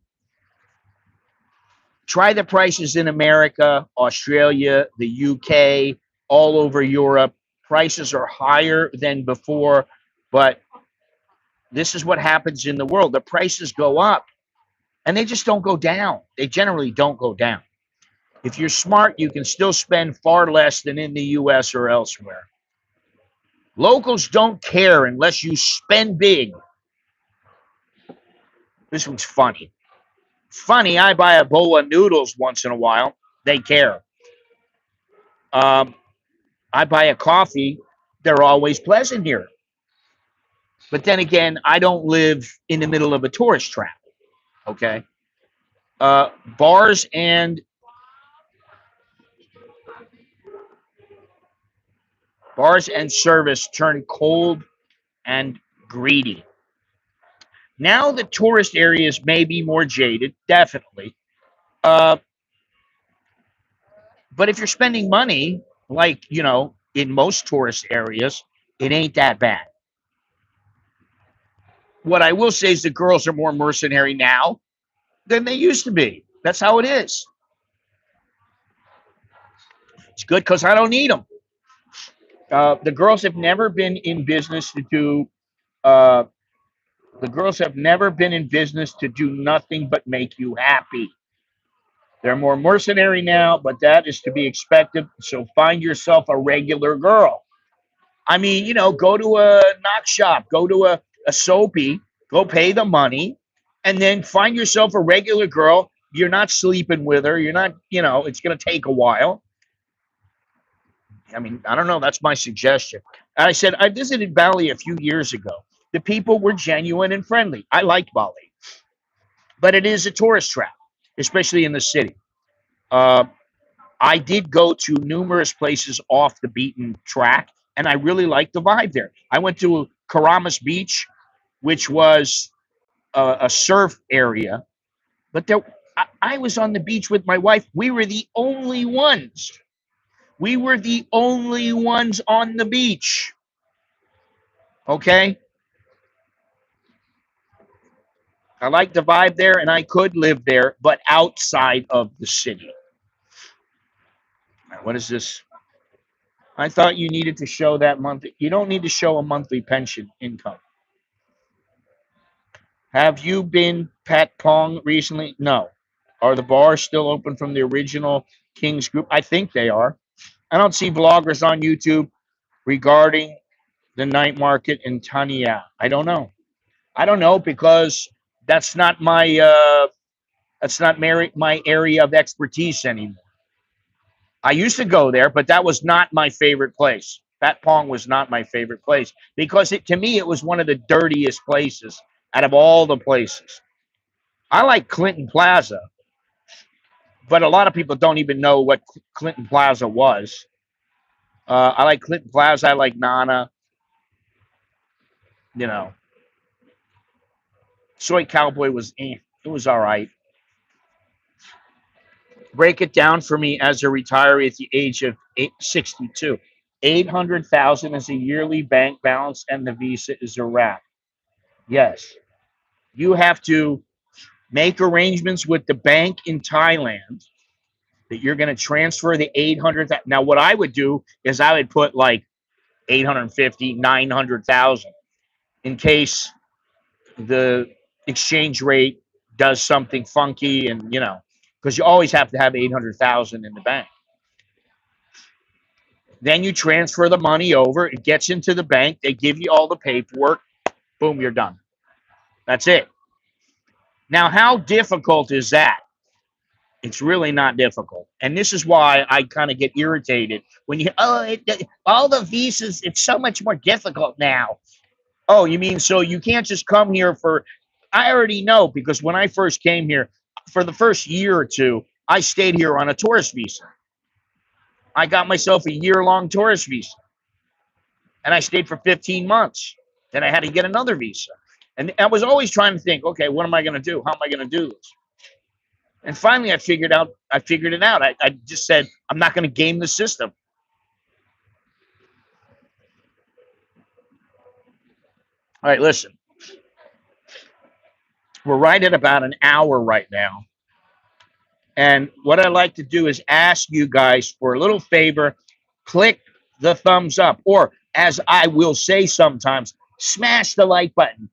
A: Try the prices in America, Australia, the UK, all over Europe. Prices are higher than before, but this is what happens in the world. The prices go up and they just don't go down. They generally don't go down. If you're smart, you can still spend far less than in the US or elsewhere. Locals don't care unless you spend big. This one's funny. Funny, I buy a bowl of noodles once in a while. They care. I buy a coffee. They're always pleasant here. But then again, I don't live in the middle of a tourist trap. Okay. Uh, bars and service turn cold and greedy. Now the tourist areas may be more jaded, definitely. Uh, but if you're spending money, like in most tourist areas, it ain't that bad. What I will say is the girls are more mercenary now than they used to be. That's how it is. It's good because I don't need them. The girls have never been in business to do. Uh, the girls have never been in business to do nothing but make you happy. They're more mercenary now, but that is to be expected. So find yourself a regular girl. I mean, go to a knock shop, go to a soapy, go pay the money, and then find yourself a regular girl. You're not sleeping with her. You're not, it's going to take a while. I mean, I don't know. That's my suggestion. I said, I visited Bali a few years ago. The people were genuine and friendly. I liked Bali, but it is a tourist trap, especially in the city. Uh, I did go to numerous places off the beaten track, and I really liked the vibe there. I went to Karamas Beach, which was a surf area, but I was on the beach with my wife. We were the only ones. We were the only ones on the beach. Okay. I like the vibe there, and I could live there, but outside of the city. What is this? I thought you needed to show that monthly. You don't need to show a monthly pension income. Have you been Pat Pong recently? No. Are the bars still open from the original Kings group? I think they are. I don't see vloggers on YouTube regarding the night market in Pattaya. I don't know. I don't know because that's not my area of expertise anymore. I used to go there, but that was not my favorite place. Pat Pong was not my favorite place because to me it was one of the dirtiest places out of all the places. I like Clinton Plaza, but a lot of people don't even know what Clinton Plaza was. I like Clinton Plaza. I like Nana. You know, Soy Cowboy was it was all right. Break it down for me as a retiree at the age of 62. 800,000 is a yearly bank balance, and the visa is a wrap. Yes, you have to make arrangements with the bank in Thailand that you're going to transfer the 800. Now, what I would do is I would put like 850, 900,000 in case the exchange rate does something funky, and because you always have to have 800,000 in the bank. Then you transfer the money over. It gets into the bank. They give you all the paperwork. Boom, you're done. That's it. Now, how difficult is that? It's really not difficult. And this is why I kind of get irritated when all the visas, it's so much more difficult now. Oh, you mean so you can't just come here for, I already know because when I first came here, for the first year or two, I stayed here on a tourist visa. I got myself a year-long tourist visa. And I stayed for 15 months. Then I had to get another visa. And I was always trying to think, okay, what am I going to do? How am I going to do this? And finally, I figured it out. I just said, I'm not going to game the system. All right, listen. We're right at about an hour right now. And what I'd like to do is ask you guys for a little favor. Click the thumbs up. Or, as I will say sometimes, smash the like button.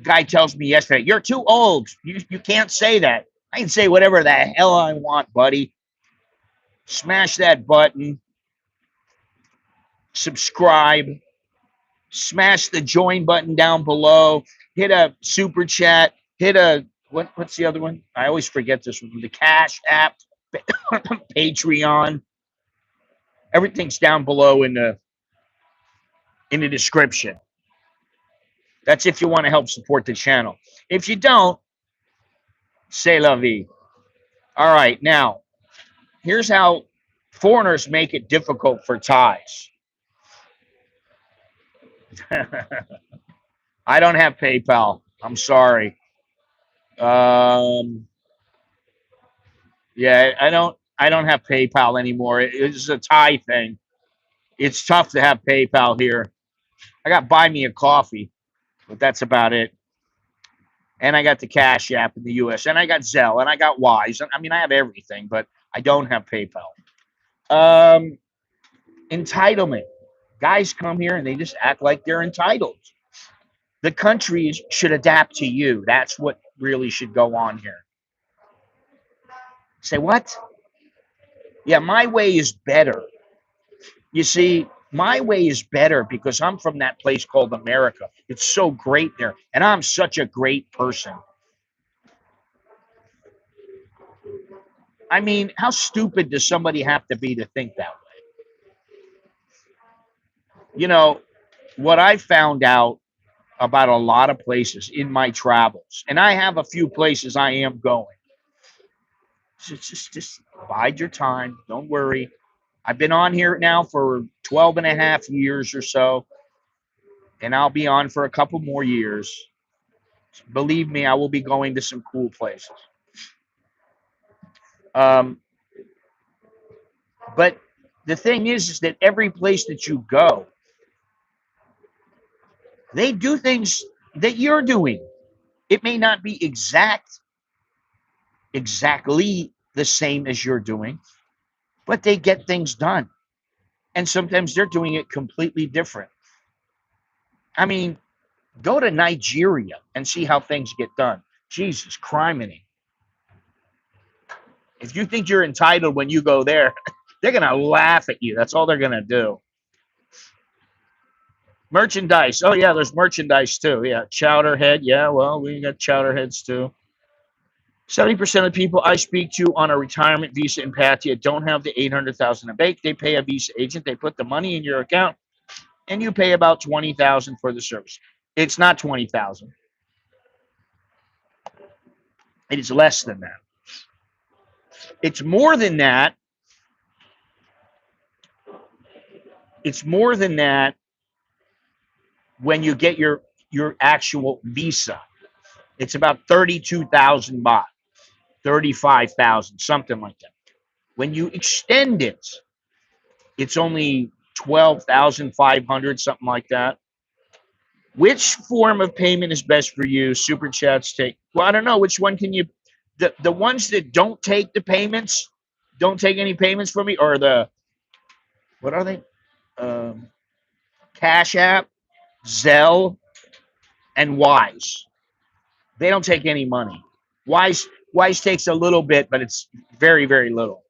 A: Guy tells me yesterday, you're too old. You can't say that. I can say whatever the hell I want, buddy. Smash that button. Subscribe. Smash the join button down below. Hit a super chat. Hit a what's the other one? I always forget this one. The Cash app. Patreon. Everything's down below in the description. That's if you want to help support the channel. If you don't, c'est la vie. All right, now here's how foreigners make it difficult for Thais. I don't have PayPal. I'm sorry. Yeah, I don't have PayPal anymore. It's a Thai thing. It's tough to have PayPal here. I got Buy Me a Coffee, but that's about it. And I got the Cash App in the US, and I got Zelle, and I got Wise. I mean, I have everything, but I don't have PayPal. Entitlement. Guys come here and they just act like they're entitled. The countries should adapt to you. That's what really should go on here. Say what? Yeah, my way is better. You see, my way is better because I'm from that place called America. It's so great there, and I'm such a great person. I mean, how stupid does somebody have to be to think that way? You know, what I found out about a lot of places in my travels, and I have a few places I am going. So just bide your time. Don't worry. I've been on here now for 12 and a half years or so, and I'll be on for a couple more years. Believe me, I will be going to some cool places. But the thing is that every place that you go, they do things that you're doing. It may not be exactly the same as you're doing, but they get things done. And sometimes they're doing it completely different. I mean, go to Nigeria and see how things get done. Jesus, criminy. If you think you're entitled when you go there, they're going to laugh at you. That's all they're going to do. Merchandise. Oh, yeah, there's merchandise too. Yeah, Chowderhead. Yeah, well, we got Chowderheads too. 70% of the people I speak to on a retirement visa in Pattaya don't have the 800,000 in bank. They pay a visa agent. They put the money in your account, and you pay about 20,000 for the service. It's not 20,000. It is less than that. It's more than that. It's more than that when you get your actual visa. It's about 32,000 baht, 35,000, something like that. When you extend it, it's only 12,500, something like that. Which form of payment is best for you? Super chats take. Well, I don't know. Which one can you? The ones that don't take the payments, don't take any payments from me, or the what are they? Cash App, Zelle, and Wise. They don't take any money. Wise takes a little bit, but it's very, very little.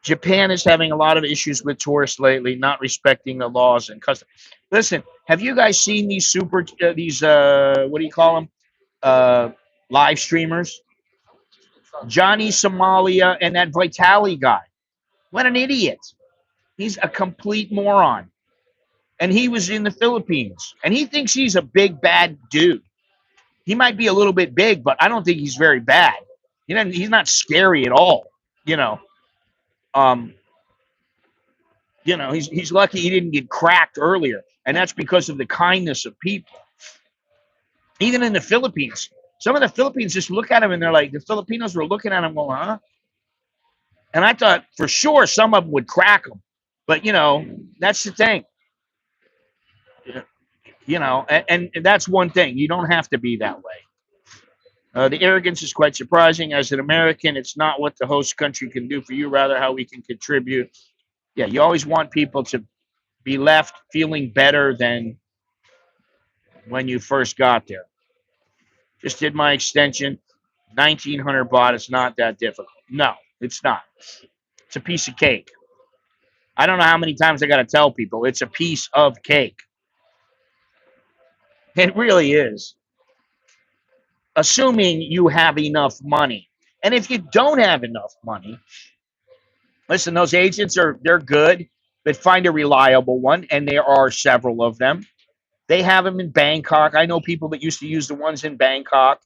A: Japan is having a lot of issues with tourists lately, not respecting the laws and customs. Listen, have you guys seen these what do you call them? Live streamers? Johnny Somalia and that Vitali guy. What an idiot. He's a complete moron. And he was in the Philippines. And he thinks he's a big, bad dude. He might be a little bit big, but I don't think he's very bad. He's not scary at all. He's lucky he didn't get cracked earlier, and that's because of the kindness of people. Even in the Philippines, some of the Philippines just look at him and they're like, the Filipinos were looking at him going, huh? And I thought for sure some of them would crack him, but that's the thing. And that's one thing. You don't have to be that way. The arrogance is quite surprising. As an American, it's not what the host country can do for you, rather how we can contribute. Yeah, you always want people to be left feeling better than when you first got there. Just did my extension, 1,900 baht. It's not that difficult. No, it's not. It's a piece of cake. I don't know how many times I got to tell people it's a piece of cake. It really is. Assuming you have enough money. And if you don't have enough money, listen, those agents they're good, but find a reliable one, and there are several of them. They have them in Bangkok. I know people that used to use the ones in Bangkok,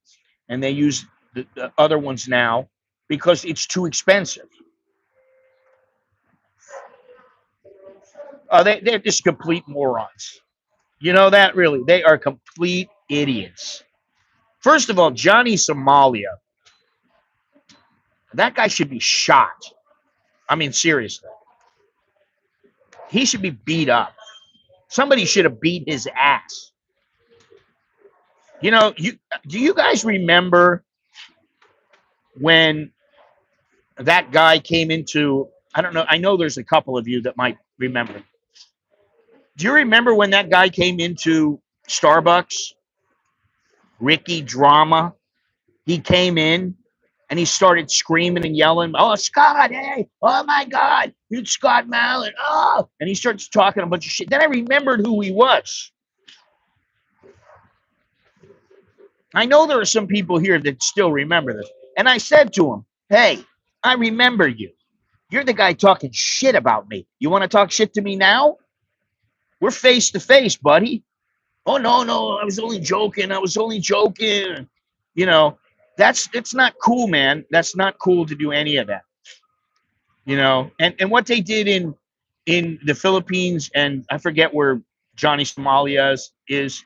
A: and they use the other ones now because it's too expensive. They're just complete morons. You know that, really? They are complete idiots. First of all, Johnny Somalia, that guy should be shot. I mean, seriously. He should be beat up. Somebody should have beat his ass. You know, do you guys remember when that guy came into, I don't know, I know there's a couple of you that might remember. Do you remember when that guy came into Starbucks? Ricky Drama. He came in and he started screaming and yelling, "Oh, Scott, hey, oh my God, it's Scott Mallett, oh," and he starts talking a bunch of shit. Then I remembered who he was. I know there are some people here that still remember this. And I said to him, "Hey, I remember you. You're the guy talking shit about me. You want to talk shit to me now? We're face to face, buddy." "Oh, no, I was only joking. I was only joking." You know, it's not cool, man. That's not cool to do any of that. You know, and what they did in the Philippines, and I forget where Johnny Somalia is,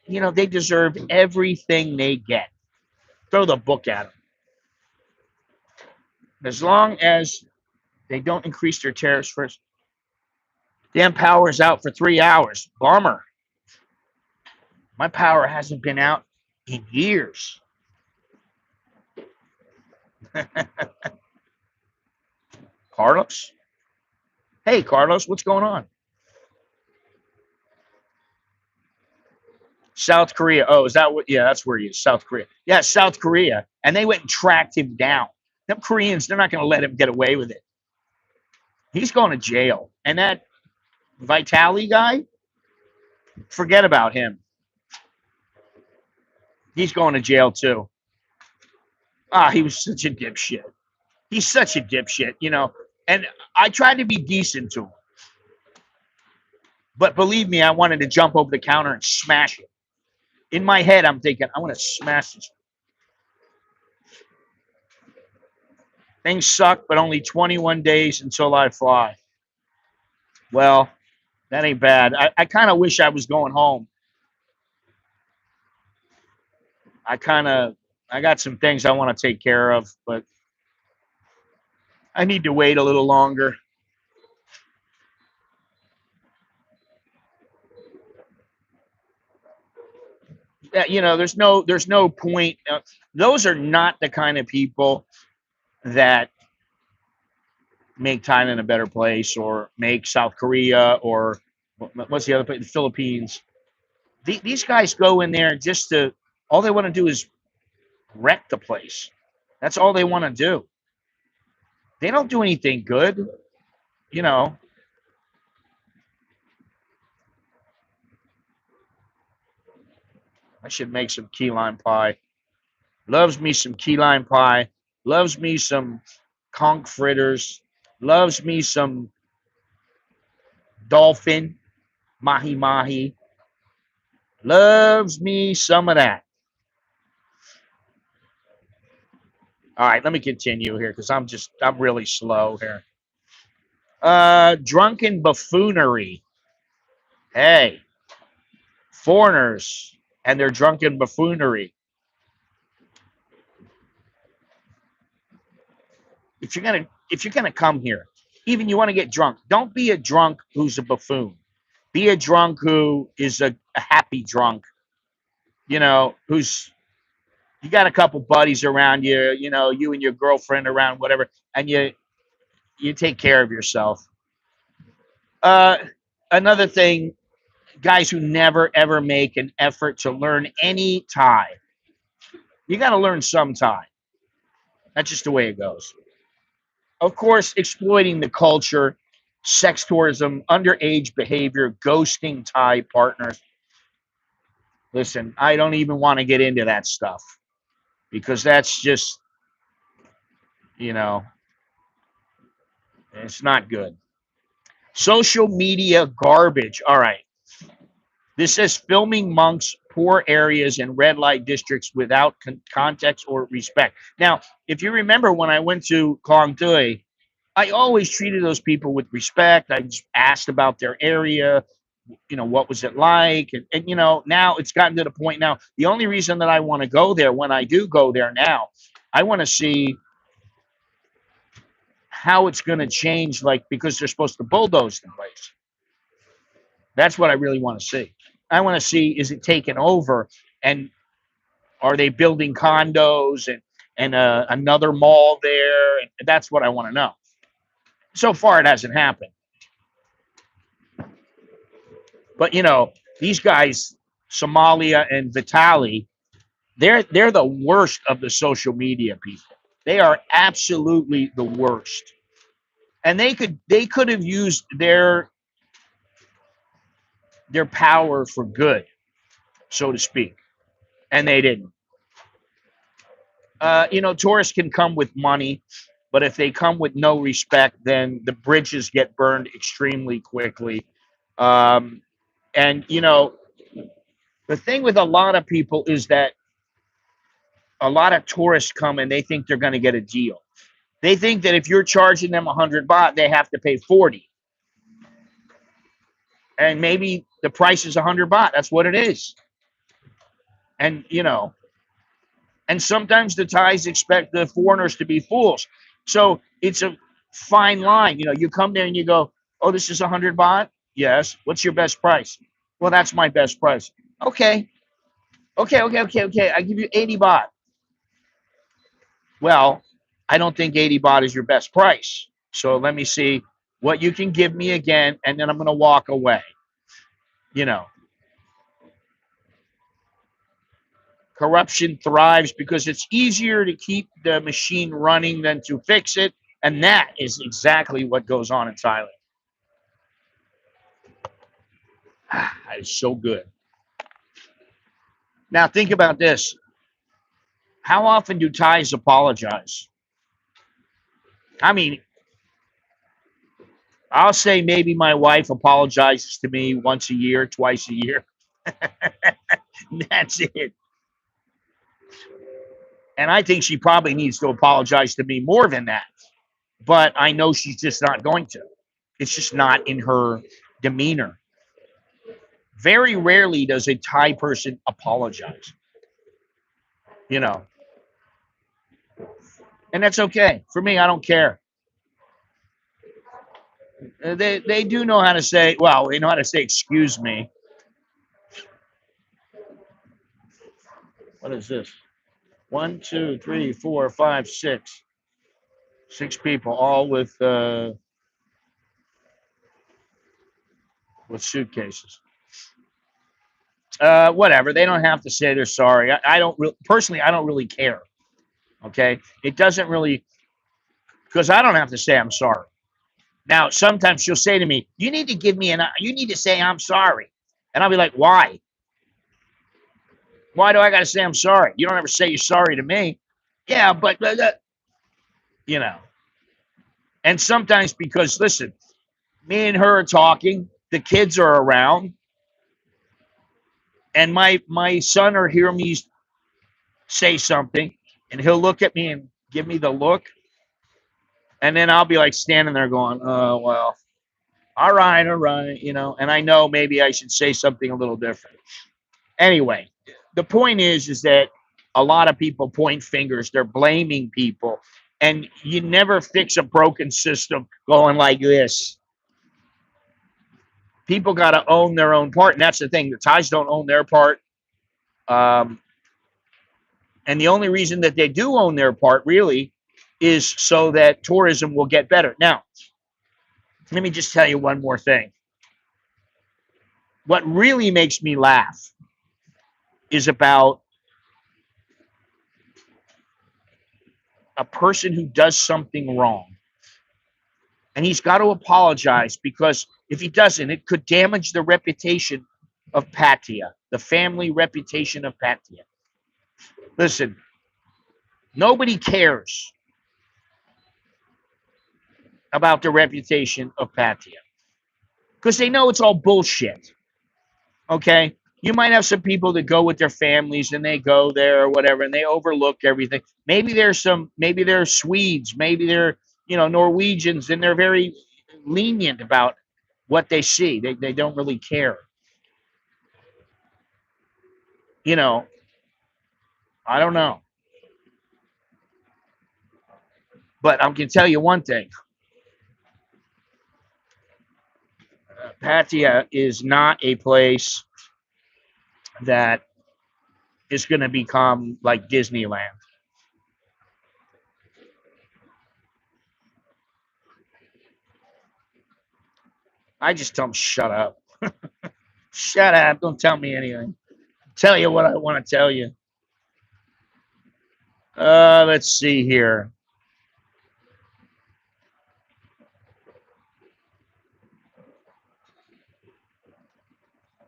A: you know, they deserve everything they get. Throw the book at them. As long as they don't increase their tariffs first. Damn power's out for 3 hours. Bummer. My power hasn't been out in years. Carlos? Hey, Carlos, what's going on? South Korea. Oh, is that what? Yeah, that's where he is. South Korea. Yeah, South Korea. And they went and tracked him down. Them Koreans, they're not going to let him get away with it. He's going to jail. And that Vitali guy, forget about him. He's going to jail too. He was such a dipshit. He's such a dipshit, you know. And I tried to be decent to him. But believe me, I wanted to jump over the counter and smash it. In my head, I'm thinking, I want to smash this. Things suck, but only 21 days until I fly. Well, that ain't bad. I kind of wish I was going home. I got some things I want to take care of, but I need to wait a little longer. You know, there's no point. Those are not the kind of people that make Thailand a better place or make South Korea or what's the other place? The Philippines. These guys go in there just to, all they want to do is wreck the place. That's all they want to do. They don't do anything good, you know. I should make some key lime pie. Loves me some key lime pie. Loves me some conch fritters. Loves me some dolphin, mahi mahi. Loves me some of that. All right, let me continue here because I'm really slow here. Drunken buffoonery. Hey, foreigners and their drunken buffoonery. If you're gonna come here, even you want to get drunk, don't be a drunk who's a buffoon. Be a drunk who is a happy drunk. You know, you got a couple buddies around you. You know, you and your girlfriend around, whatever, and you take care of yourself. Uh, Another thing, guys who never ever make an effort to learn any Thai. You got to learn some Thai. That's just the way it goes. Of course, exploiting the culture, sex tourism, underage behavior, ghosting Thai partners. Listen, I don't even want to get into that stuff because that's just You know, it's not good. Social media garbage. All right. This says filming monks, poor areas, and red light districts without context or respect. Now, if you remember when I went to Kong Tui, I always treated those people with respect. I just asked about their area, what was it like? And now it's gotten to the point now. The only reason that I want to go there when I do go there now, I want to see how it's going to change, like, because they're supposed to bulldoze the place. That's what I really want to see. I want to see, is it taken over, and are they building condos and another mall there? And that's what I want to know. So far, it hasn't happened. But these guys, Somalia and Vitali, they're the worst of the social media people. They are absolutely the worst. And they could have used their power for good, so to speak, and they didn't. Tourists can come with money, but if they come with no respect, then the bridges get burned extremely quickly. And the thing with a lot of people is that a lot of tourists come and they think they're going to get a deal. They think that if you're charging them 100 baht, they have to pay 40. And maybe the price is 100 baht. That's what it is. And, and sometimes the Thais expect the foreigners to be fools. So it's a fine line. You come there and you go, oh, this is 100 baht? Yes. What's your best price? Well, that's my best price. Okay. I give you 80 baht. Well, I don't think 80 baht is your best price. So let me see what you can give me again, and then I'm going to walk away. Corruption thrives because it's easier to keep the machine running than to fix it. And that is exactly what goes on in Thailand. That is so good. Now, think about this. How often do Thais apologize? I mean, I'll say maybe my wife apologizes to me once a year, twice a year. That's it. And I think she probably needs to apologize to me more than that. But I know she's just not going to. It's just not in her demeanor. Very rarely does a Thai person apologize. And that's okay. For me, I don't care. They do know how to say, well, they know how to say, excuse me. What is this? 1, 2, 3, 4, 5, 6. 6 people, all with suitcases. Whatever. They don't have to say they're sorry. I don't personally. I don't really care. Okay, it doesn't really, because I don't have to say I'm sorry. Now, sometimes she'll say to me, "You need to give me you need to say I'm sorry," and I'll be like, "Why? Why do I got to say I'm sorry? You don't ever say you're sorry to me." Yeah, but And sometimes because listen, me and her are talking, the kids are around, and my son will hear me say something, and he'll look at me and give me the look, and then I'll be like standing there going, "Oh well, all right," and I know maybe I should say something a little different. Anyway, the point is that a lot of people point fingers. They're blaming people, and you never fix a broken system going like this. People got to own their own part, and that's the thing. The Thais don't own their part. And the only reason that they do own their part really is so that tourism will get better. Now, let me just tell you one more thing. What really makes me laugh is about a person who does something wrong. And he's got to apologize, because if he doesn't, it could damage the reputation of Pattaya, the family reputation of Pattaya. Listen, nobody cares about the reputation of Pattaya because they know it's all bullshit. Okay. You might have some people that go with their families and they go there or whatever and they overlook everything. Maybe they're Swedes, maybe they're, Norwegians, and they're very lenient about what they see. They don't really care. I don't know. But I can tell you one thing. Pattaya is not a place that is going to become like Disneyland. I just tell them, shut up. Shut up. Don't tell me anything. Tell you what I want to tell you. Let's see here.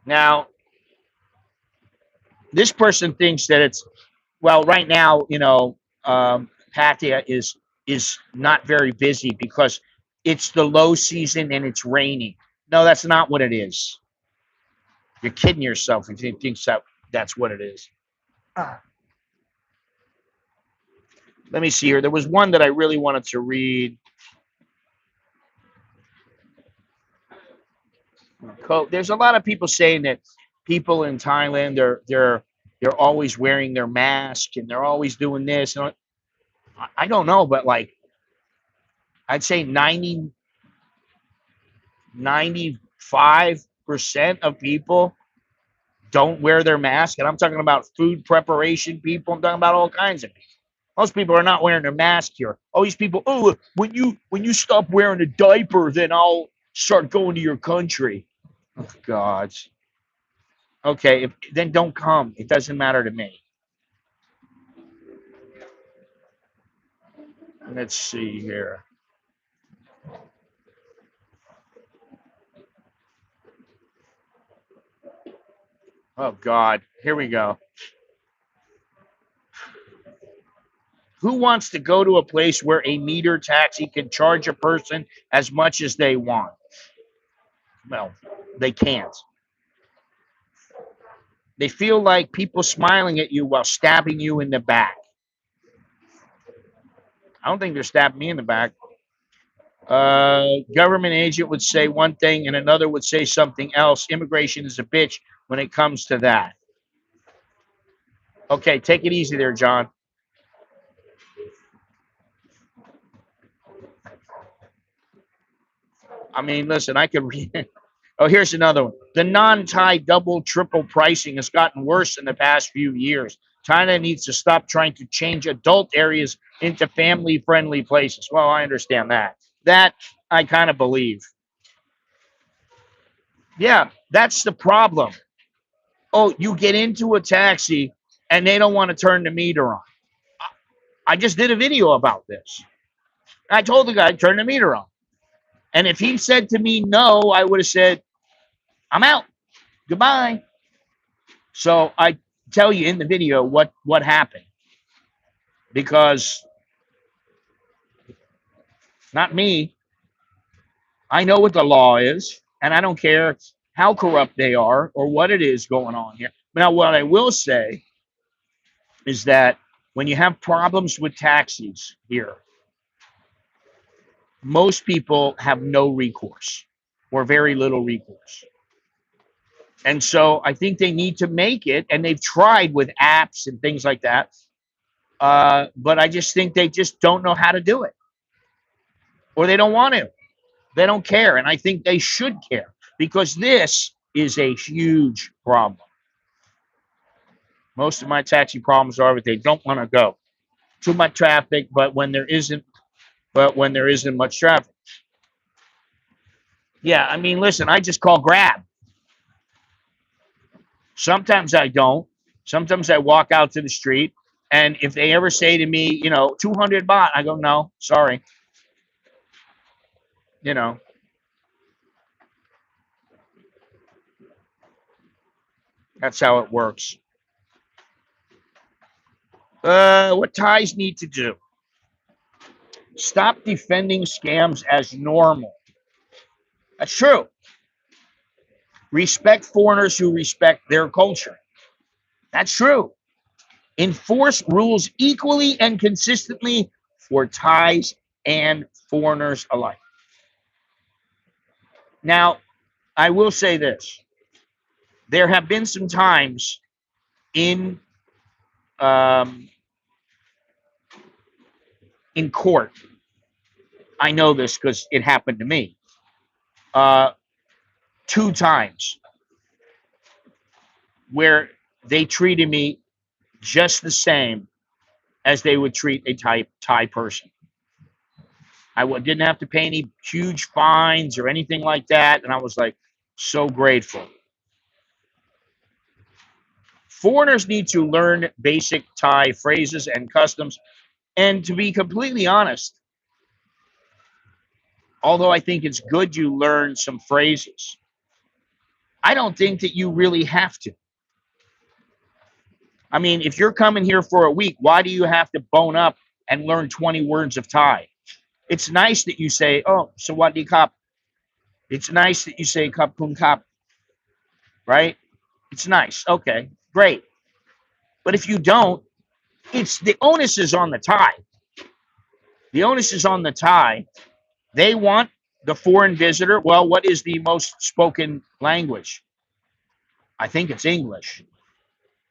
A: Now, this person thinks that it's, well, right now, Pattaya is not very busy because it's the low season and it's raining. No, that's not what it is. You're kidding yourself if you think that's what it is. Let me see here. There was one that I really wanted to read. There's a lot of people saying that people in Thailand they're always wearing their mask and they're always doing this. And I don't know, but like I'd say 95% of people don't wear their mask. And I'm talking about food preparation people. I'm talking about all kinds of people. Most people are not wearing their mask here. All these people, oh, when you stop wearing a diaper, then I'll start going to your country. Oh, God. Okay, then don't come. It doesn't matter to me. Let's see here. Oh, God. Here we go. Who wants to go to a place where a meter taxi can charge a person as much as they want? Well, they can't. They feel like people smiling at you while stabbing you in the back. I don't think they're stabbing me in the back. Government agent would say one thing and another would say something else. Immigration is a bitch when it comes to that. Okay, take it easy there, John. I mean, listen, I could read. Oh, here's another one. The non-Thai double, triple pricing has gotten worse in the past few years. China needs to stop trying to change adult areas into family-friendly places. Well, I understand that. That I kind of believe. Yeah, that's the problem. Oh, you get into a taxi and they don't want to turn the meter on. I just did a video about this. I told the guy, turn the meter on. And if he said to me no, I would have said, I'm out. Goodbye. So I tell you in the video what happened. Because not me. I know what the law is, and I don't care how corrupt they are or what it is going on here. Now, what I will say is that when you have problems with taxis here, most people have no recourse or very little recourse. And so I think they need to make it, and they've tried with apps and things like that. But I just think they just don't know how to do it, or they don't want to. They don't care, and I think they should care because this is a huge problem. Most of my taxi problems are that they don't want to go. Too much traffic, but when there isn't much traffic. Yeah, I mean, listen, I just call Grab. Sometimes I don't. Sometimes I walk out to the street, and if they ever say to me, 200 baht, I go, no, sorry. You know, that's how it works. What Thais need to do? Stop defending scams as normal. That's true. Respect foreigners who respect their culture. That's true. Enforce rules equally and consistently for Thais and foreigners alike. Now, I will say this. There have been some times um, in court. I know this because it happened to me. 2 times where they treated me just the same as they would treat a Thai person. I didn't have to pay any huge fines or anything like that, and I was like so grateful. Foreigners need to learn basic Thai phrases and customs, and to be completely honest, although I think it's good you learn some phrases, I don't think that you really have to. I mean, if you're coming here for a week, why do you have to bone up and learn 20 words of Thai? It's nice that you say, oh, sawadee kap. It's nice that you say kap kun kap, right? It's nice. Okay, great. But if you don't, it's the onus is on the Thai. The onus is on the Thai. They want the foreign visitor. Well, what is the most spoken language? I think it's English.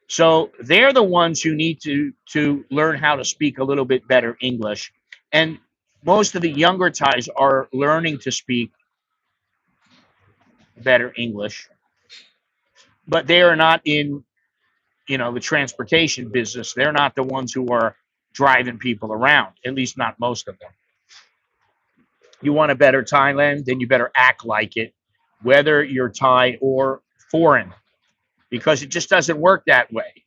A: So they're the ones who need to learn how to speak a little bit better English. And most of the younger Thais are learning to speak better English, but they are not in, the transportation business. They're not the ones who are driving people around, at least not most of them. You want a better Thailand, then you better act like it, whether you're Thai or foreign, because it just doesn't work that way,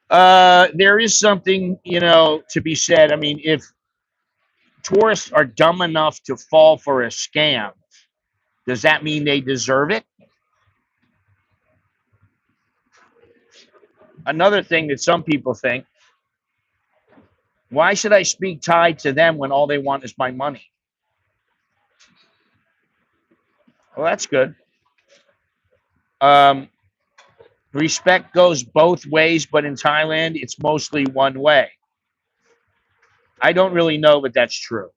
A: There is something, to be said. I mean, if tourists are dumb enough to fall for a scam, does that mean they deserve it? Another thing that some people think, why should I speak Thai to them when all they want is my money? Well, that's good. Respect goes both ways, but in Thailand, it's mostly one way. I don't really know, but that's true.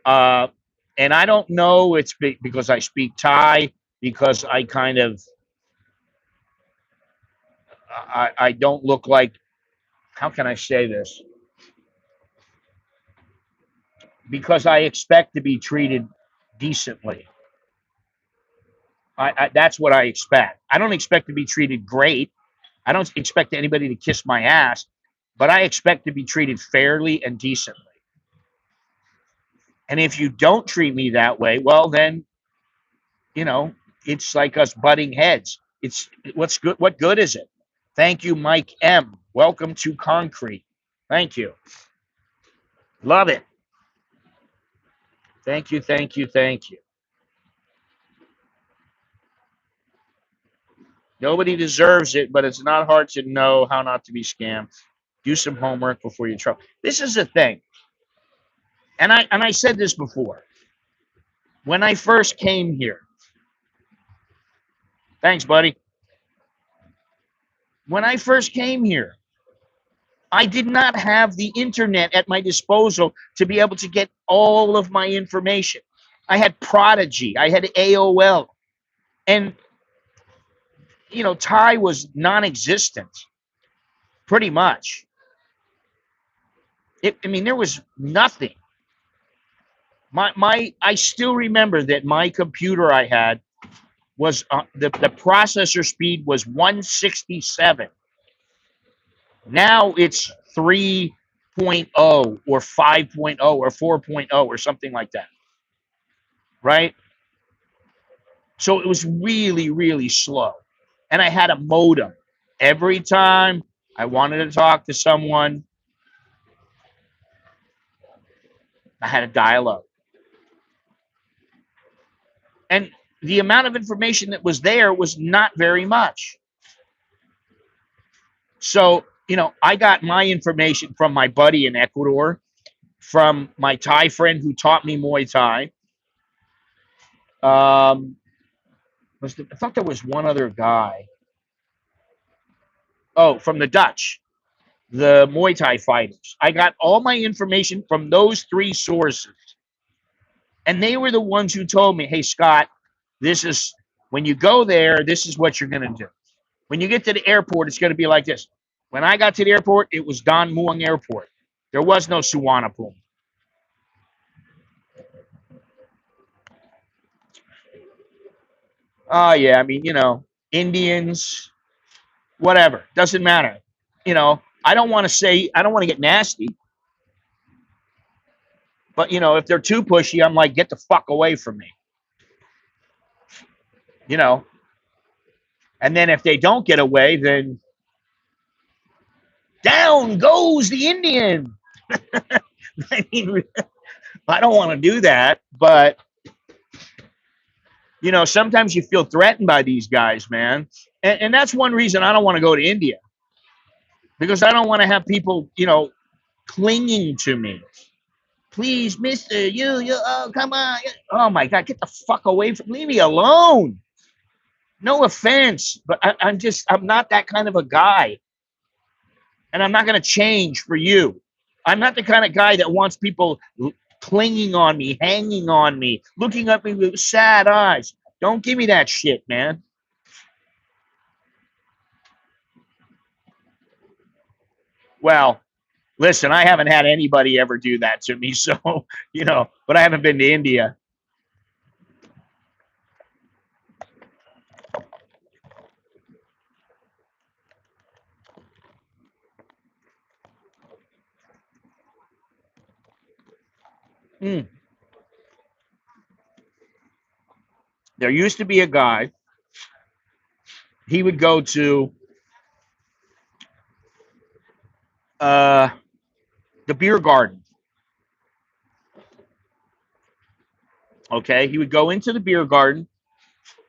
A: And I don't know it's because I speak Thai, because I kind of, I don't look like, how can I say this? Because I expect to be treated decently. That's what I expect. I don't expect to be treated great. I don't expect anybody to kiss my ass, but I expect to be treated fairly and decently. And if you don't treat me that way, well, then, it's like us butting heads. It's what's good. What good is it? Thank you, Mike M. Welcome to Concrete. Thank you. Love it. Thank you, thank you, thank you. Nobody deserves it, but it's not hard to know how not to be scammed. Do some homework before you try. This is the thing. And I said this before. When I first came here, thanks, buddy. When I first came here, I did not have the internet at my disposal to be able to get all of my information. I had Prodigy, I had AOL, and Thai was non-existent, pretty much. There was nothing. I still remember that my computer I had was the processor speed was 167. Now it's 3.0 or 5.0 or 4.0 or something like that, right? So it was really, really slow. And I had a modem. Every time I wanted to talk to someone, I had a dial-up. And the amount of information that was there was not very much. So I got my information from my buddy in Ecuador, from my Thai friend who taught me Muay Thai. I thought there was one other guy. Oh, from the Dutch, the Muay Thai fighters. I got all my information from those three sources. And they were the ones who told me, hey, Scott, this is when you go there, this is what you're going to do. When you get to the airport, it's going to be like this. When I got to the airport, it was Don Muang Airport. There was no Suwannapum. Oh, yeah. I mean, Indians, whatever. Doesn't matter. I don't want to get nasty. But, if they're too pushy, I'm like, get the fuck away from me. And then if they don't get away, then down goes the Indian. I mean, I don't want to do that, but sometimes you feel threatened by these guys, man. And that's one reason I don't want to go to India, because I don't want to have people, clinging to me. Please, mister, oh, come on. Oh my God, get the fuck away from me. Leave me alone. No offense, but I'm not that kind of a guy. And I'm not going to change for you. I'm not the kind of guy that wants people clinging on me, hanging on me, looking at me with sad eyes. Don't give me that shit, man. Well, listen, I haven't had anybody ever do that to me. So, but I haven't been to India. Mm. There used to be a guy, he would go to the beer garden. Okay. He would go into the beer garden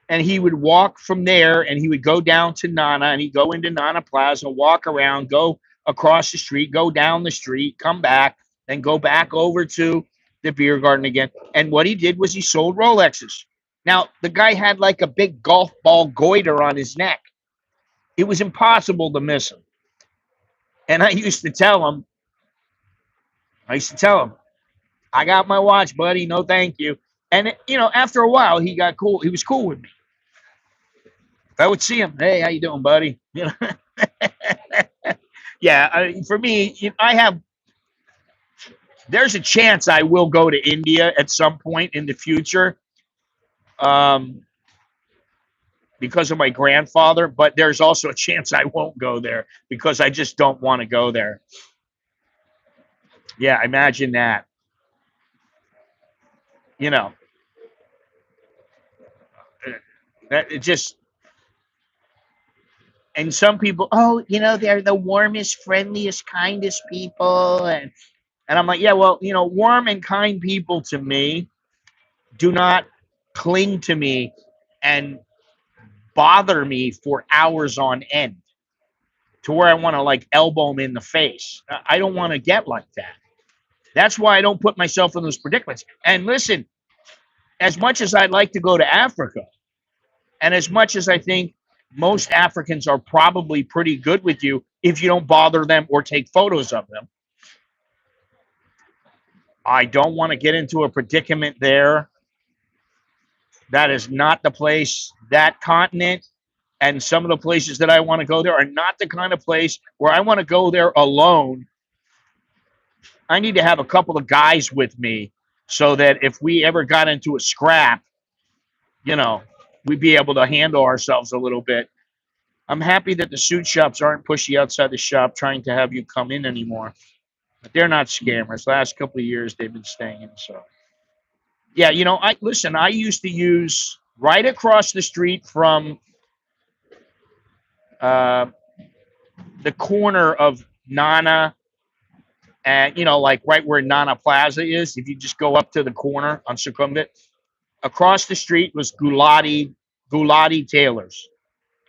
A: and he would walk from there and he would go down to Nana and he'd go into Nana Plaza, walk around, go across the street, go down the street, come back, then go back over to the beer garden again. And what he did was he sold Rolexes. Now, the guy had like a big golf ball goiter on his neck. It was impossible to miss him. And I used to tell him, I got my watch, buddy. No, thank you. And, after a while, he got cool. He was cool with me. If I would see him, hey, how you doing, buddy? Yeah, for me, there's a chance I will go to India at some point in the future, because of my grandfather, but there's also a chance I won't go there because I just don't want to go there. Yeah, imagine that. You know, that it just, and some people, oh, they're the warmest, friendliest, kindest people, and I'm like, yeah, well, warm and kind people to me do not cling to me and bother me for hours on end to where I want to like elbow them in the face. I don't want to get like that. That's why I don't put myself in those predicaments. And listen, as much as I'd like to go to Africa, and as much as I think most Africans are probably pretty good with you if you don't bother them or take photos of them, I don't want to get into a predicament there. That is not the place. That continent and some of the places that I want to go there are not the kind of place where I want to go there alone. I need to have a couple of guys with me so that if we ever got into a scrap, we'd be able to handle ourselves a little bit. I'm happy that the suit shops aren't pushy outside the shop trying to have you come in anymore. But they're not scammers. Last couple of years they've been staying. So yeah, I used to use right across the street from uh, the corner of Nana and like right where Nana Plaza is. If you just go up to the corner on Sukhumvit, across the street was Gulati Tailors,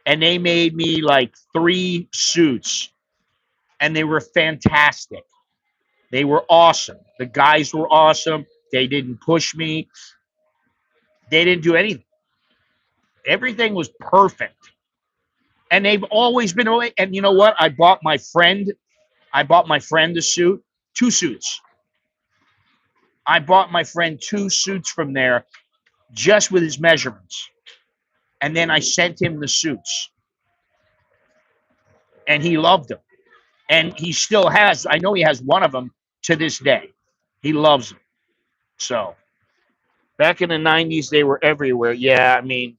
A: and they made me like 3 suits and they were fantastic. They were awesome. The guys were awesome. They didn't push me. They didn't do anything. Everything was perfect. And they've always been away. And you know what? I bought my friend a suit, 2 suits. I bought my friend 2 suits from there just with his measurements. And then I sent him the suits. And he loved them. And he still has, I know he has one of them to this day. He loves them. So back in the 90s, they were everywhere. Yeah, I mean,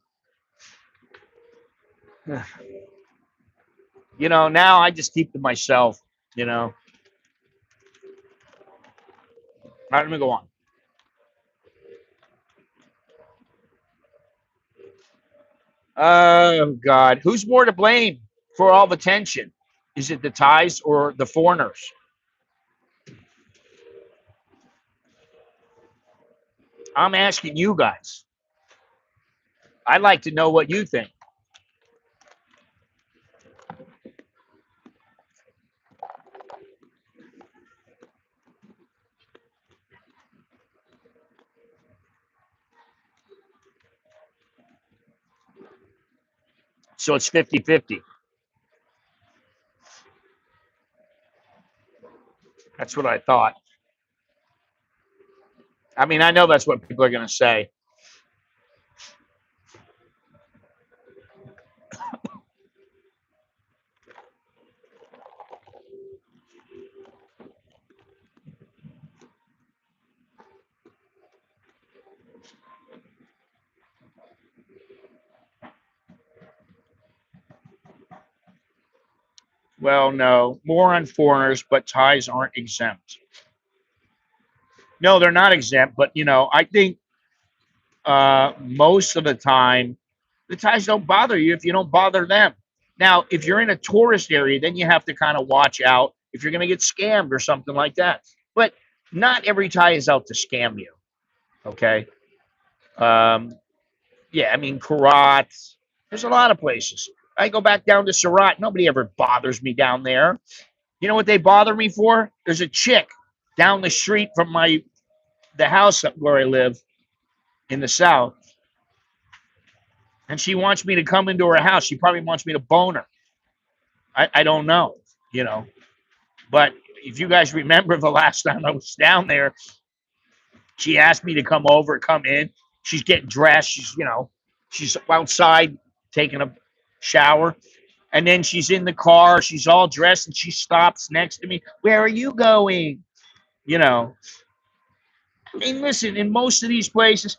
A: you know, now I just keep to myself, you know. All right, let me go on. Oh, God. Who's more to blame for all the tension? Is it the Thais or the foreigners? I'm asking you guys. I'd like to know what you think. So it's 50-50. That's what I thought. I mean, I know that's what people are going to say. Well, no, more on foreigners, but Thais aren't exempt. No, they're not exempt, but you know, I think most of the time the Thais don't bother you if you don't bother them. Now, if you're in a tourist area, then you have to kind of watch out if you're going to get scammed or something like that. But not every Thai is out to scam you. Okay. Um, yeah, I mean, Karat, there's a lot of places. I go back down to Surat. Nobody ever bothers me down there. You know what they bother me for? There's a chick down the street from the house where I live in the south, and she wants me to come into her house. She probably wants me to bone her. I don't know, you know. But if you guys remember the last time I was down there, she asked me to come over, come in. She's getting dressed. She's outside taking a shower. And then she's in the car. She's all dressed and she stops next to me. Where are you going? You know, I mean, listen, in most of these places,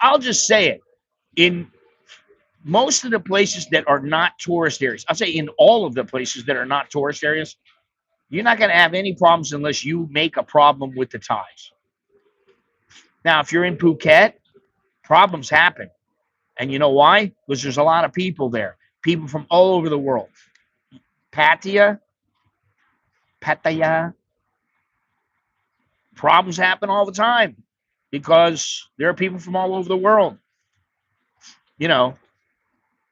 A: I'll just say it. In most of the places that are not tourist areas, I'll say in all of the places that are not tourist areas, you're not going to have any problems unless you make a problem with the Thais. Now, if you're in Phuket, problems happen. And you know why? Because there's a lot of people there, people from all over the world. Pattaya, Pattaya, problems happen all the time because there are people from all over the world. You know,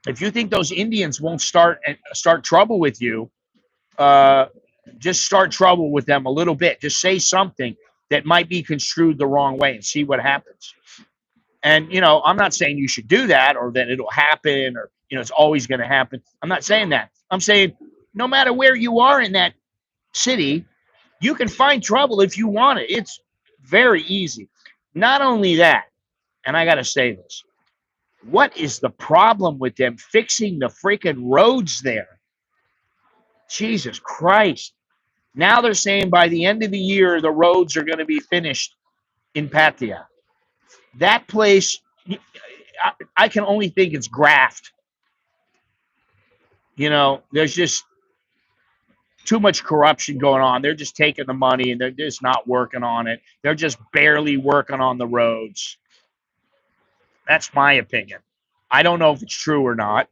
A: if you think those Indians won't start trouble with you, uh, just start trouble with them a little bit. Just say something that might be construed the wrong way and see what happens. And you know, I'm not saying you should do that or that it'll happen or you know it's always going to happen. I'm not saying that. I'm saying no matter where you are in that city, you can find trouble if you want it. It's very easy. Not only that, and I got to say this, what is the problem with them fixing the freaking roads there? Jesus Christ. Now they're saying by the end of the year, the roads are going to be finished in Pattaya. That place, I can only think it's graft. You know, there's just too much corruption going on. They're just taking the money and they're just not working on it. They're just barely working on the roads. That's my opinion. I don't know if it's true or not,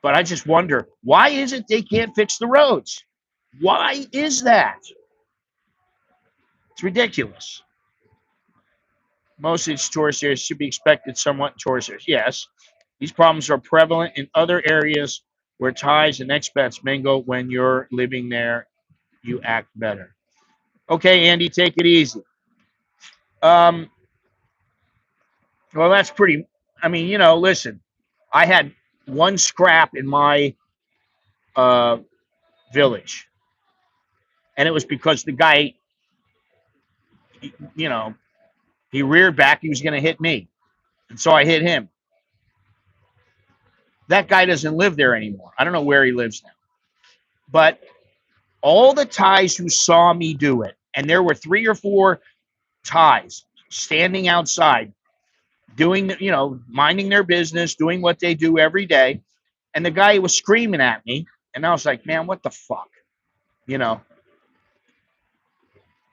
A: but I just wonder why is it they can't fix the roads? Why is that? It's ridiculous. Most of these tourist areas should be expected somewhat in tourist areas. Yes, these problems are prevalent in other areas where Thais and expats mingle. When you're living there, you act better. Okay, Andy, take it easy. Well, that's pretty. I mean, listen, I had one scrap in my village, and it was because the guy, you know, he reared back. He was going to hit me, and so I hit him. That guy doesn't live there anymore. I don't know where he lives now, but all the Thais who saw me do it, and there were 3 or 4 Thais standing outside doing, minding their business, doing what they do every day. And the guy was screaming at me. And I was like, man, what the fuck?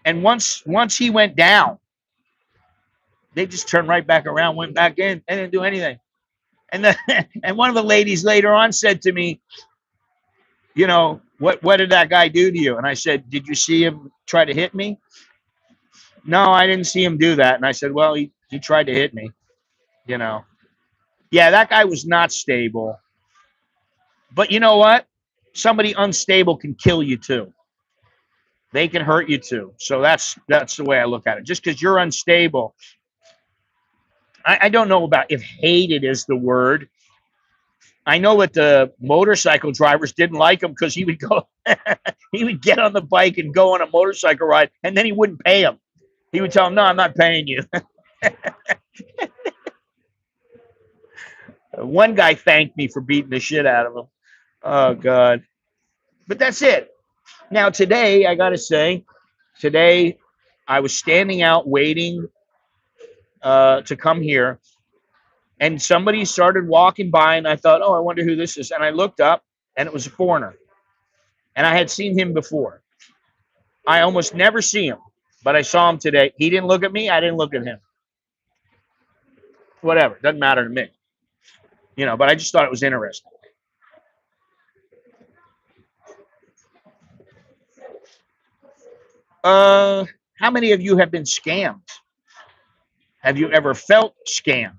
A: And once he went down, they just turned right back around, went back in. They didn't do anything. And and one of the ladies later on said to me, what did that guy do to you? And I said, did you see him try to hit me? No, I didn't see him do that. And I said, well, he tried to hit me, Yeah, that guy was not stable. But you know what? Somebody unstable can kill you too. They can hurt you too. So that's the way I look at it. Just because you're unstable, I don't know about if hated is the word. I know that the motorcycle drivers didn't like him because he would go, he would get on the bike and go on a motorcycle ride, and then he wouldn't pay him. He would tell him, no, I'm not paying you. One guy thanked me for beating the shit out of him. Oh, God. But that's it. Now, today, I got to say, I was standing out waiting to come here, and somebody started walking by, and I thought, oh, I wonder who this is. And I looked up, and it was a foreigner. And I had seen him before. I almost never see him, but I saw him today. He didn't look at me. I didn't look at him. Whatever. Doesn't matter to me. But I just thought it was interesting. How many of you have been scammed? Have you ever felt scammed?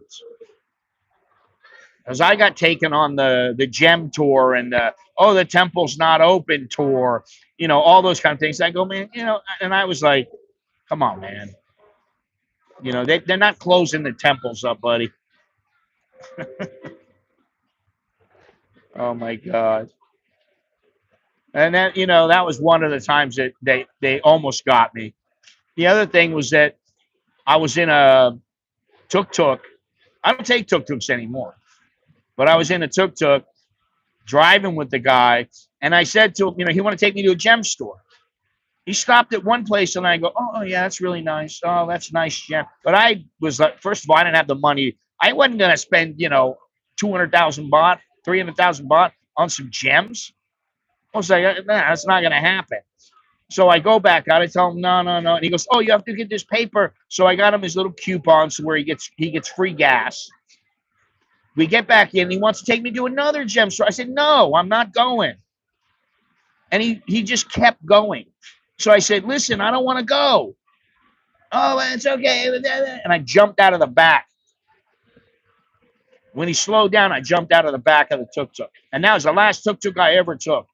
A: Because I got taken on the gem tour and the temple's not open tour, all those kind of things. I go, man, and I was like, come on, man. They're not closing the temples up, buddy. Oh my God. And that, that was one of the times that they almost got me. The other thing was that I was in a tuk-tuk. I don't take tuk-tuks anymore, but I was in a tuk-tuk driving with the guy, and I said to him, he wanted to take me to a gem store. He stopped at one place, and I go, oh yeah, that's really nice. Oh, that's nice gem. But I was like, first of all, I didn't have the money. I wasn't going to spend, 200,000 baht, 300,000 baht on some gems. I was like, nah, that's not going to happen. So I go back out. I tell him, no. And he goes, oh, you have to get this paper. So I got him his little coupons where he gets free gas. We get back in. He wants to take me to another gem store. I said, no, I'm not going. And he just kept going. So I said, listen, I don't want to go. Oh, it's okay. And I jumped out of the back. When he slowed down, I jumped out of the back of the tuk-tuk. And that was the last tuk-tuk I ever took.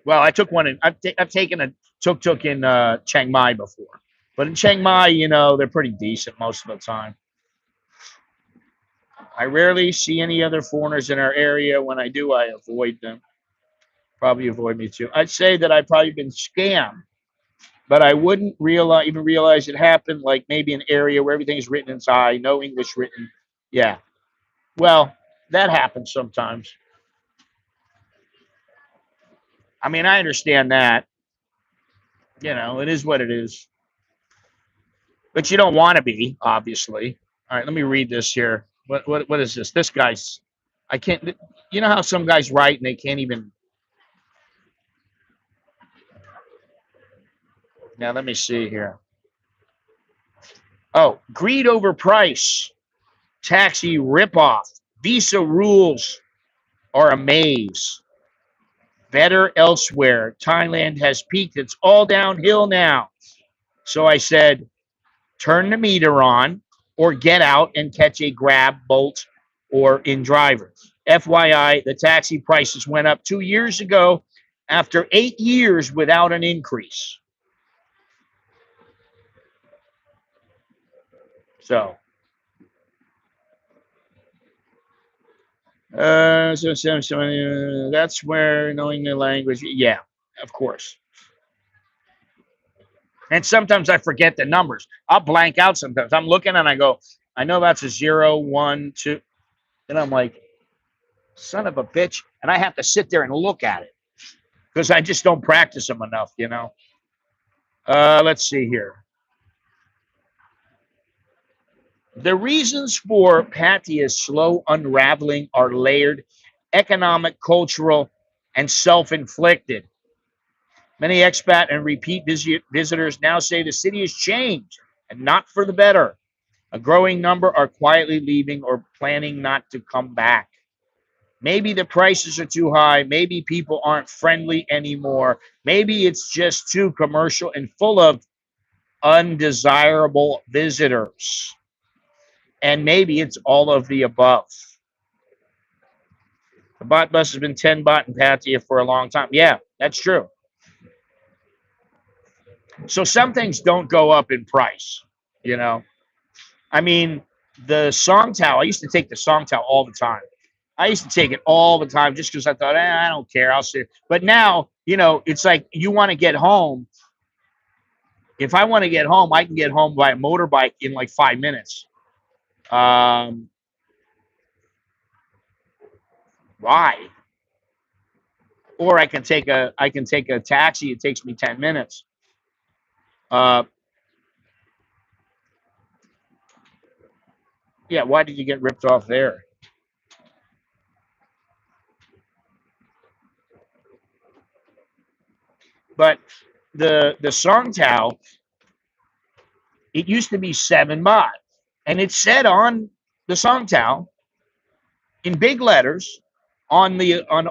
A: Well, I took one. I've taken a tuk-tuk in Chiang Mai before. But in Chiang Mai, they're pretty decent most of the time. I rarely see any other foreigners in our area. When I do, I avoid them. Probably avoid me too. I'd say that I've probably been scammed, but I wouldn't even realize it happened. Like maybe an area where everything is written in Thai, no English written. Yeah. Well, that happens sometimes. I mean, I understand that. It is what it is. But you don't want to be, obviously. All right, let me read this here. What is this? This guy's, I can't, you know how some guys write and they can't even. Now, let me see here. Oh, greed over price. Taxi ripoff. Visa rules are a maze. Better elsewhere. Thailand has peaked. It's all downhill now. So I said, turn the meter on or get out and catch a Grab, Bolt, or in driver. FYI, the taxi prices went up 2 years ago after 8 years without an increase. So, that's where knowing the language, yeah, of course. And sometimes I forget the numbers. I'll blank out sometimes. I'm looking and I go, I know that's a 0, 1, 2. And I'm like, son of a bitch. And I have to sit there and look at it because I just don't practice them enough, you know. Let's see here. The reasons for Pattaya's slow unraveling are layered, economic, cultural, and self-inflicted. Many expat and repeat visitors now say the city has changed and not for the better. A growing number are quietly leaving or planning not to come back. Maybe the prices are too high. Maybe people aren't friendly anymore. Maybe it's just too commercial and full of undesirable visitors. And maybe it's all of the above. The bot bus has been 10 baht in Pattaya for a long time. Yeah, that's true. So some things don't go up in price, you know. I mean, the song towel, I used to take the song towel all the time. I used to take it all the time just because I thought, I don't care. I'll sit. But now, you know, it's like you want to get home. If I want to get home, I can get home by a motorbike in like 5 minutes. Why? Or I can take a taxi. It takes me 10 minutes. Yeah. Why did you get ripped off there? But the song towel, it used to be 7 baht, and it said on the song towel in big letters on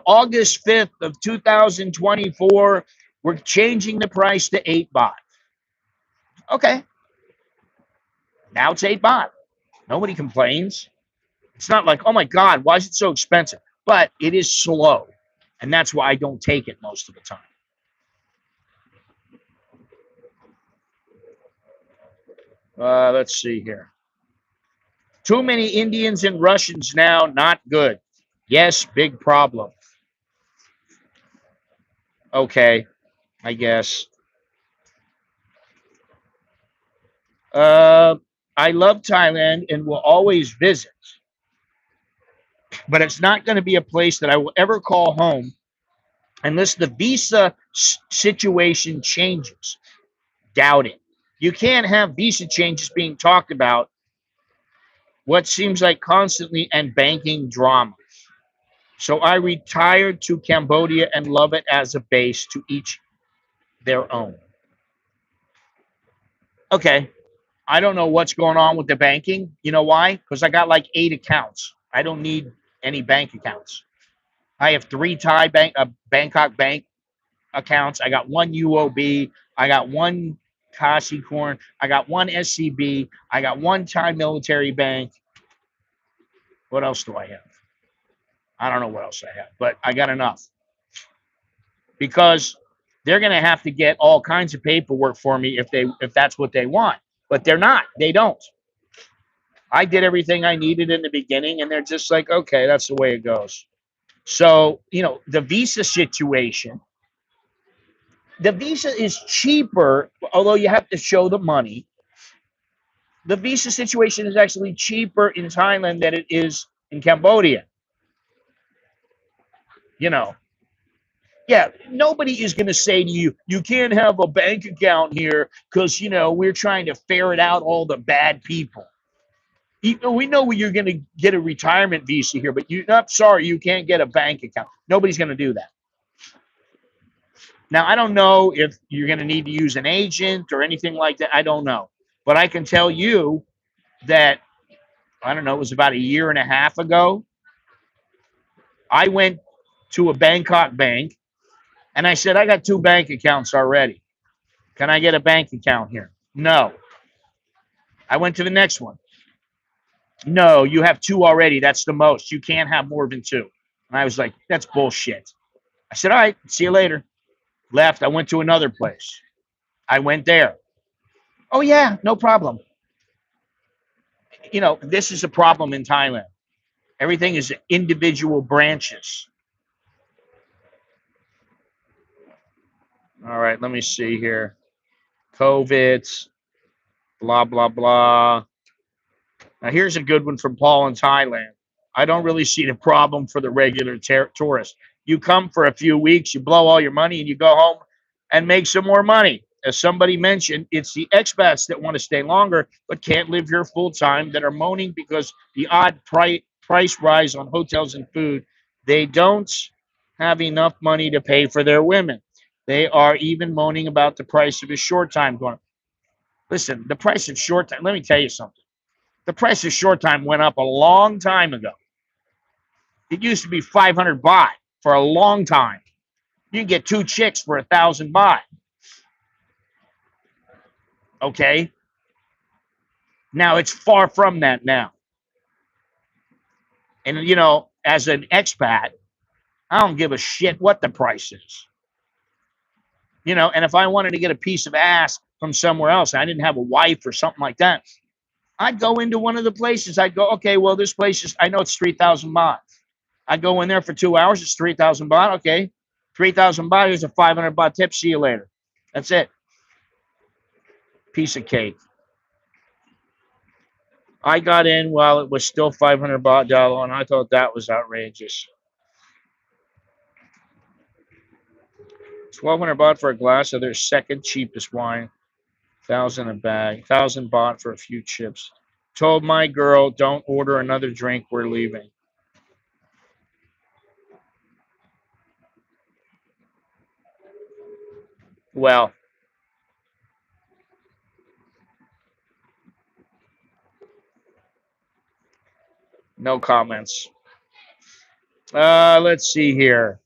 A: August 5th of 2024, we're changing the price to 8 baht. Okay. Now it's 8 baht. Nobody complains. It's not like, oh my God, why is it so expensive? But it is slow. And that's why I don't take it most of the time. Let's see here. Too many Indians and Russians now, not good. Yes, big problem. Okay, I guess. I love Thailand and will always visit, but it's not going to be a place that I will ever call home unless the visa situation changes. Doubt it. You can't have visa changes being talked about, what seems like constantly, and banking drama. So I retired to Cambodia and love it as a base, to each their own. Okay. I don't know what's going on with the banking. You know why? Because I got like 8 accounts. I don't need any bank accounts. I have 3 Thai Bangkok bank accounts. I got 1 UOB. I got 1 Kashi Corn. I got 1 SCB. I got 1 Thai military bank. What else do I have? I don't know what else I have, but I got enough. Because they're going to have to get all kinds of paperwork for me if that's what they want. But they're not. They don't. I did everything I needed in the beginning, and they're just like, okay, that's the way it goes. So, you know, the visa situation, the visa is cheaper, although you have to show the money. The visa situation is actually cheaper in Thailand than it is in Cambodia. You know, yeah, nobody is going to say to you, you can't have a bank account here because, you know, we're trying to ferret out all the bad people. We know you're going to get a retirement visa here, but you're not sorry, you can't get a bank account. Nobody's going to do that. Now, I don't know if you're going to need to use an agent or anything like that. I don't know. But I can tell you that, I don't know, it was about a year and a half ago. I went to a Bangkok bank and I said, I got 2 bank accounts already. Can I get a bank account here? No. I went to the next one. No, you have two already. That's the most. You can't have more than two. And I was like, that's bullshit. I said, all right, see you later. Left. I went to another place. I went there. Oh, yeah, no problem. You know, this is a problem in Thailand. Everything is individual branches. All right, let me see here. COVID, blah, blah, blah. Now, here's a good one from Paul in Thailand. I don't really see the problem for the regular tourist. You come for a few weeks, you blow all your money, and you go home and make some more money. As somebody mentioned, it's the expats that want to stay longer but can't live here full time that are moaning because the odd price rise on hotels and food. They don't have enough money to pay for their women. They are even moaning about the price of a short time going. Listen, the price of short time, let me tell you something. The price of short time went up a long time ago. It used to be 500 baht for a long time. You can get two chicks for 1,000 baht. Okay. Now it's far from that now. And, you know, as an expat, I don't give a shit what the price is. You know, and if I wanted to get a piece of ass from somewhere else, I didn't have a wife or something like that, I'd go into one of the places. I'd go, okay, well, this place is, I know it's 3,000 baht. I'd go in there for 2 hours. It's 3,000 baht. Okay. 3,000 baht is a 500 baht tip. See you later. That's it. Piece of cake. I got in while it was still 500 baht Dowlo, and I thought that was outrageous. 1,200 baht for a glass of their second cheapest wine. 1,000 a bag. 1,000 baht for a few chips. Told my girl, don't order another drink. We're leaving. Well, no comments. Let's see here.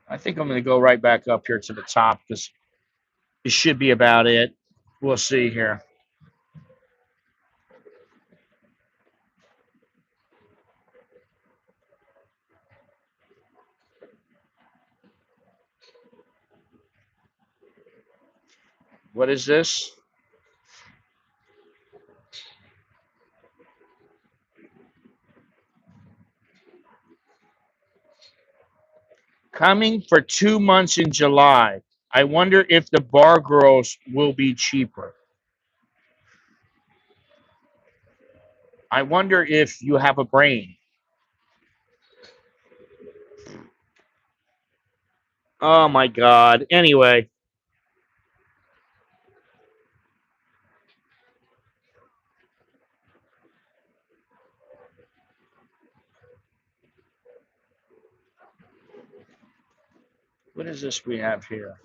A: I think I'm going to go right back up here to the top because it should be about it. We'll see here. What is this? Coming for 2 months in July. I wonder if the bar girls will be cheaper. I wonder if you have a brain. Oh my God. Anyway, what is this we have here?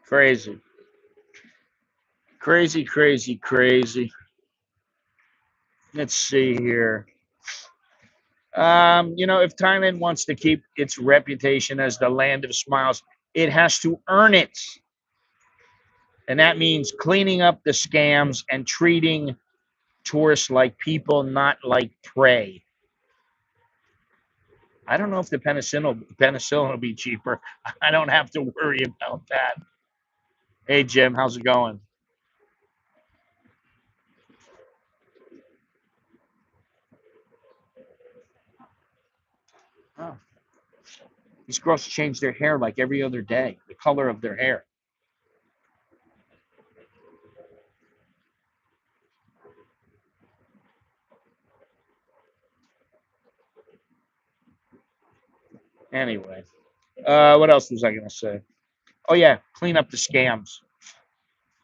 A: Crazy. Crazy, crazy, crazy. Let's see here. You know, if Thailand wants to keep its reputation as the land of smiles, it has to earn it. And that means cleaning up the scams and treating tourists like people, not like prey. I don't know if the penicillin will be cheaper. I don't have to worry about that. Hey Jim, how's it going? Oh, these girls change their hair like every other day, the color of their hair. Anyway, what else was I gonna say? Oh yeah, clean up the scams.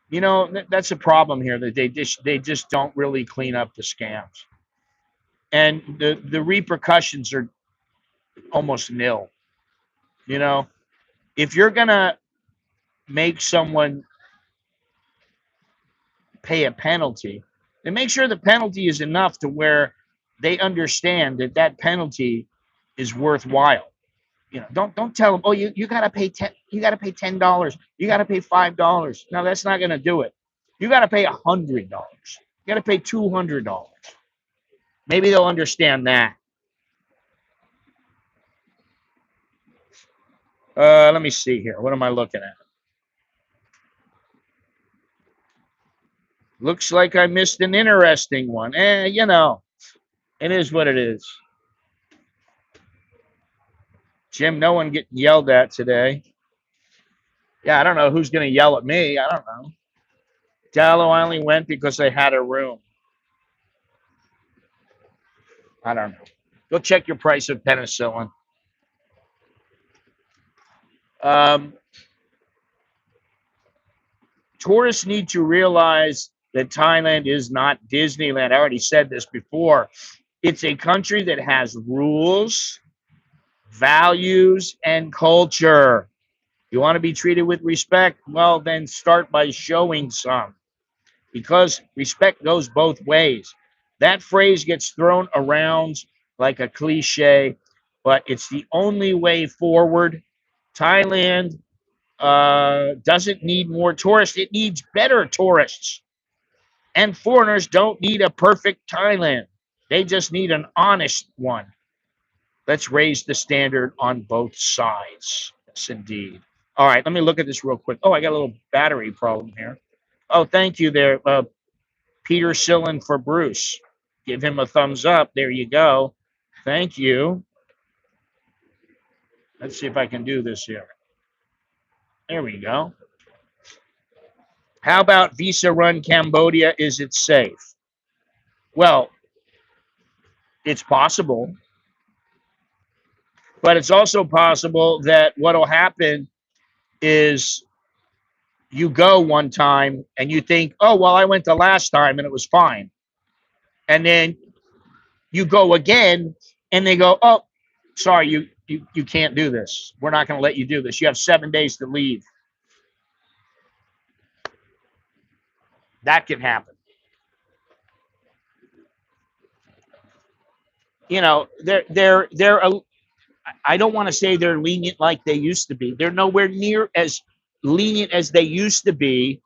A: You know that's a problem here that they just don't really clean up the scams, and the repercussions are almost nil. You know, if you're gonna make someone pay a penalty, then make sure the penalty is enough to where they understand that that penalty is worthwhile. You know, don't tell them, oh, you gotta pay $10, you gotta pay $10, you gotta pay $5. No, that's not gonna do it. You got to pay $100. You got to pay $200. Maybe they'll understand that. Let me see here. What am I looking at? Looks like I missed an interesting one. You know, it is what it is. Jim, no one getting yelled at today. Yeah, I don't know who's going to yell at me. I don't know. Dowlo, I only went because I had a room. I don't know. Go check your price of penicillin. Tourists need to realize that Thailand is not Disneyland. I already said this before. It's a country that has rules, values, and culture. You want to be treated with respect? Well, then start by showing some, because respect goes both ways. That phrase gets thrown around like a cliche, but it's the only way forward. Thailand doesn't need more tourists. It needs better tourists. And foreigners don't need a perfect Thailand. They just need an honest one. Let's raise the standard on both sides. Yes, indeed. All right, let me look at this real quick. Oh, I got a little battery problem here. Oh, thank you there, Peter Sillin for Bruce. Give him a thumbs up. There you go. Thank you. Let's see if I can do this here. There we go. How about visa run Cambodia? Is it safe? Well, it's possible, but it's also possible that what'll happen is you go one time and you think, oh, well, I went the last time and it was fine. And then you go again and they go, oh, sorry, you can't do this. We're not going to let you do this. You have 7 days to leave. That can happen. You know, I don't want to say they're lenient like they used to be. They're nowhere near as lenient as they used to be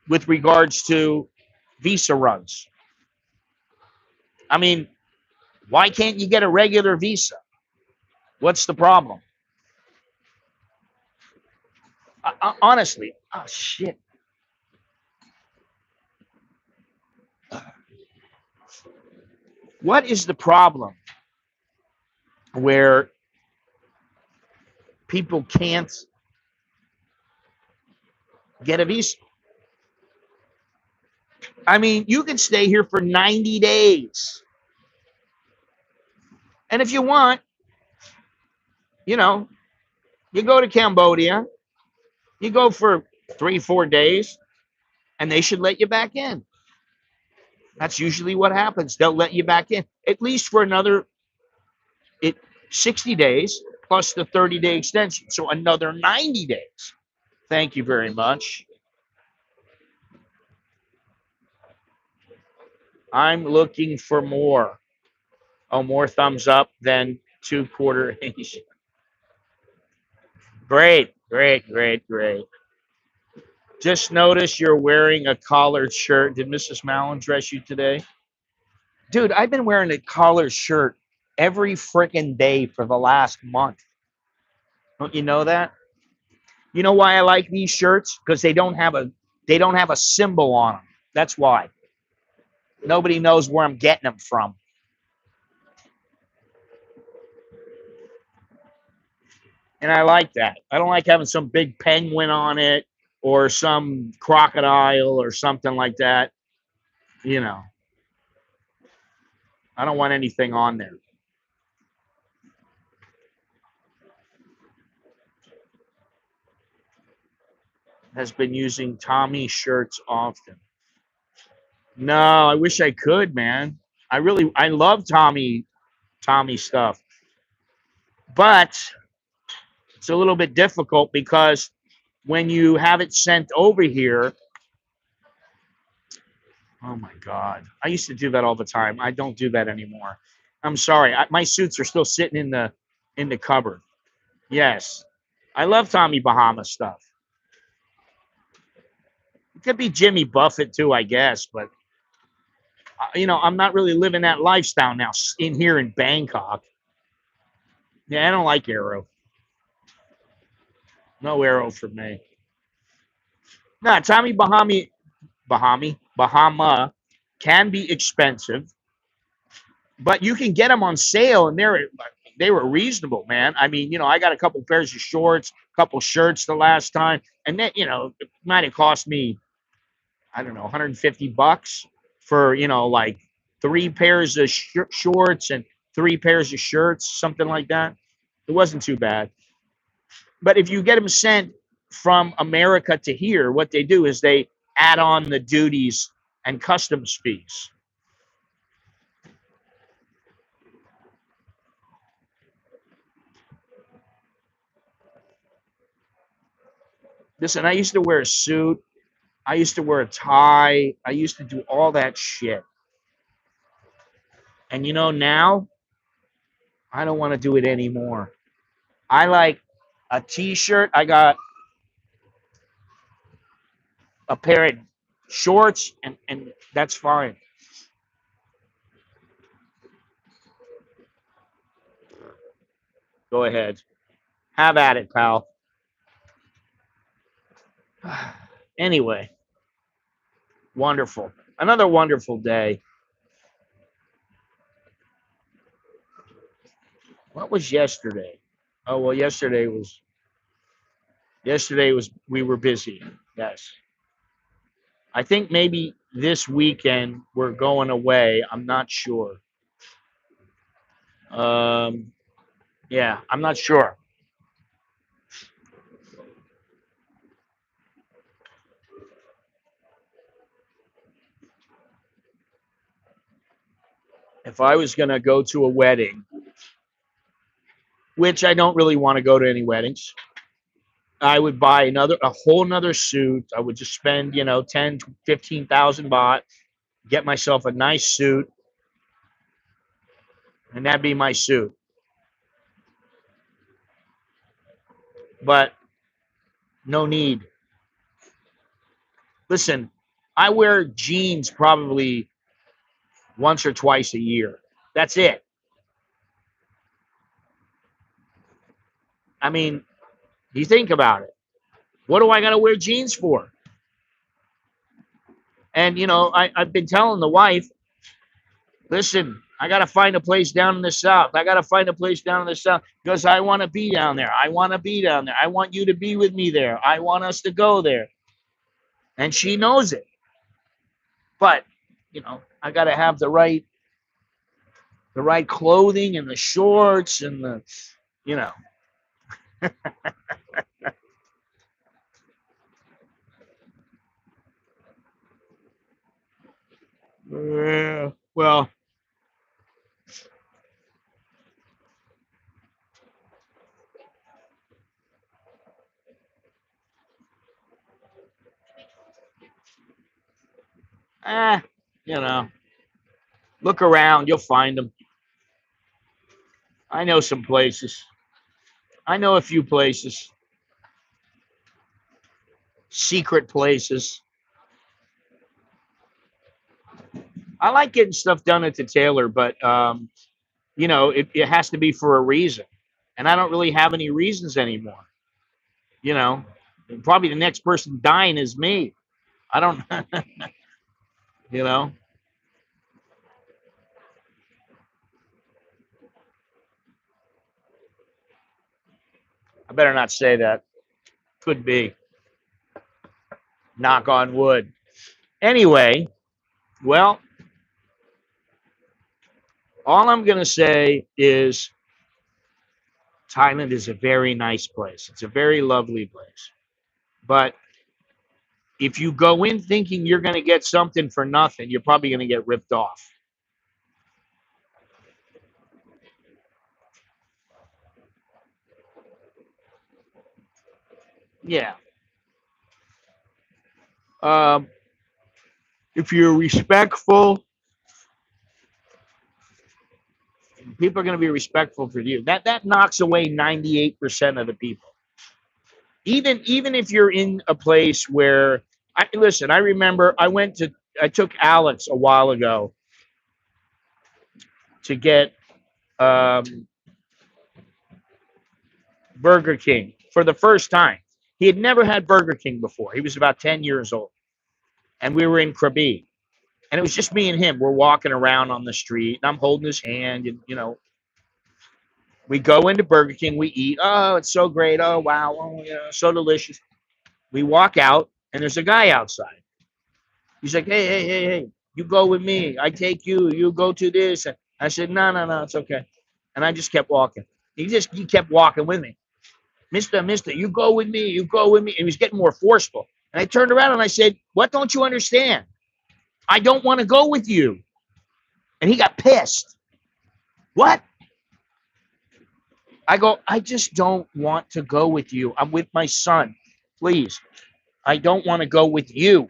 A: with regards to visa runs. I mean, why can't you get a regular visa? What's the problem? Honestly, oh shit. What is the problem where people can't get a visa? I mean, you can stay here for 90 days. And if you want, you know, you go to Cambodia, you go for 3-4 days, and they should let you back in. That's usually what happens. They'll let you back in, at least for another 60 days plus the 30-day extension. So another 90 days. Thank you very much. I'm looking for more. Oh, more thumbs up than 2/4 inch. Great, great, great, great. Just notice you're wearing a collared shirt. Did Mrs. Mallon dress you today? Dude, I've been wearing a collared shirt every freaking day for the last month. Don't you know that? You know why I like these shirts? Because they don't have a symbol on them. That's why. Nobody knows where I'm getting them from. And I like that. I don't like having some big penguin on it or some crocodile or something like that. You know, I don't want anything on there. Has been using Tommy shirts often. No, I wish I could, man. I love Tommy stuff. But it's a little bit difficult because when you have it sent over here, oh my God. I used to do that all the time. I don't do that anymore. I'm sorry. My suits are still sitting in the cupboard. Yes. I love Tommy Bahama stuff. It could be Jimmy Buffett too, I guess. But I'm not really living that lifestyle now in here in Bangkok. Yeah, I don't like Aero. No Aero for me. Nah, Tommy Bahama can be expensive, but you can get them on sale, and they were reasonable, man. I mean, I got a couple pairs of shorts, a couple shirts the last time, and then it might have cost me, I don't know, $150 for like 3 pairs of shorts and 3 pairs of shirts, something like that. It wasn't too bad. But if you get them sent from America to here, what they do is they add on the duties and customs fees. Listen, I used to wear a suit. I used to wear a tie. I used to do all that shit. And now I don't want to do it anymore. I like a t-shirt. I got a pair of shorts, and that's fine. Go ahead. Have at it, pal. Anyway, wonderful. Another wonderful day. What was yesterday? Oh, well, yesterday was we were busy. Yes. I think maybe this weekend we're going away. I'm not sure. Um, yeah, I'm not sure. If I was going to go to a wedding, which I don't really want to go to any weddings, I would buy a whole nother suit. I would just spend, 10, 15,000 baht, get myself a nice suit, and that'd be my suit. But no need. Listen, I wear jeans probably once or twice a year. That's it. I mean, you think about it. What do I got to wear jeans for? And, I've been telling the wife, listen, I got to find a place down in the South. I got to find a place down in the South because I want to be down there. I want to be down there. I want you to be with me there. I want us to go there. And she knows it. But, I got to have the right clothing and the shorts and the, you know. Well, eh, you know, look around, you'll find them. I know some places. I know a few places, secret places. I like getting stuff done at the tailor, but it has to be for a reason, and I don't really have any reasons anymore. You know, Probably the next person dying is me. I don't, you know. I better not say that. Could be. Knock on wood. Anyway, well, all I'm going to say is Thailand is a very nice place. It's a very lovely place. But if you go in thinking you're going to get something for nothing, you're probably going to get ripped off. Yeah. Um, if you're respectful, people are going to be respectful for you. That knocks away 98% of the people. Even if you're in a place where Listen, I remember I took Alex a while ago to get Burger King for the first time. He had never had Burger King before. He was about 10 years old. And we were in Krabi. And it was just me and him. We're walking around on the street, and I'm holding his hand. And, we go into Burger King. We eat. Oh, it's so great. Oh, wow. Oh, yeah, so delicious. We walk out, and there's a guy outside. He's like, hey, hey, hey, hey, you go with me. I take you. You go to this. And I said, no, no, no, it's okay. And I just kept walking. He kept walking with me. Mister, you go with me. You go with me. And he was getting more forceful. And I turned around and I said, what don't you understand? I don't want to go with you. And he got pissed. What? I go, I just don't want to go with you. I'm with my son. Please. I don't want to go with you.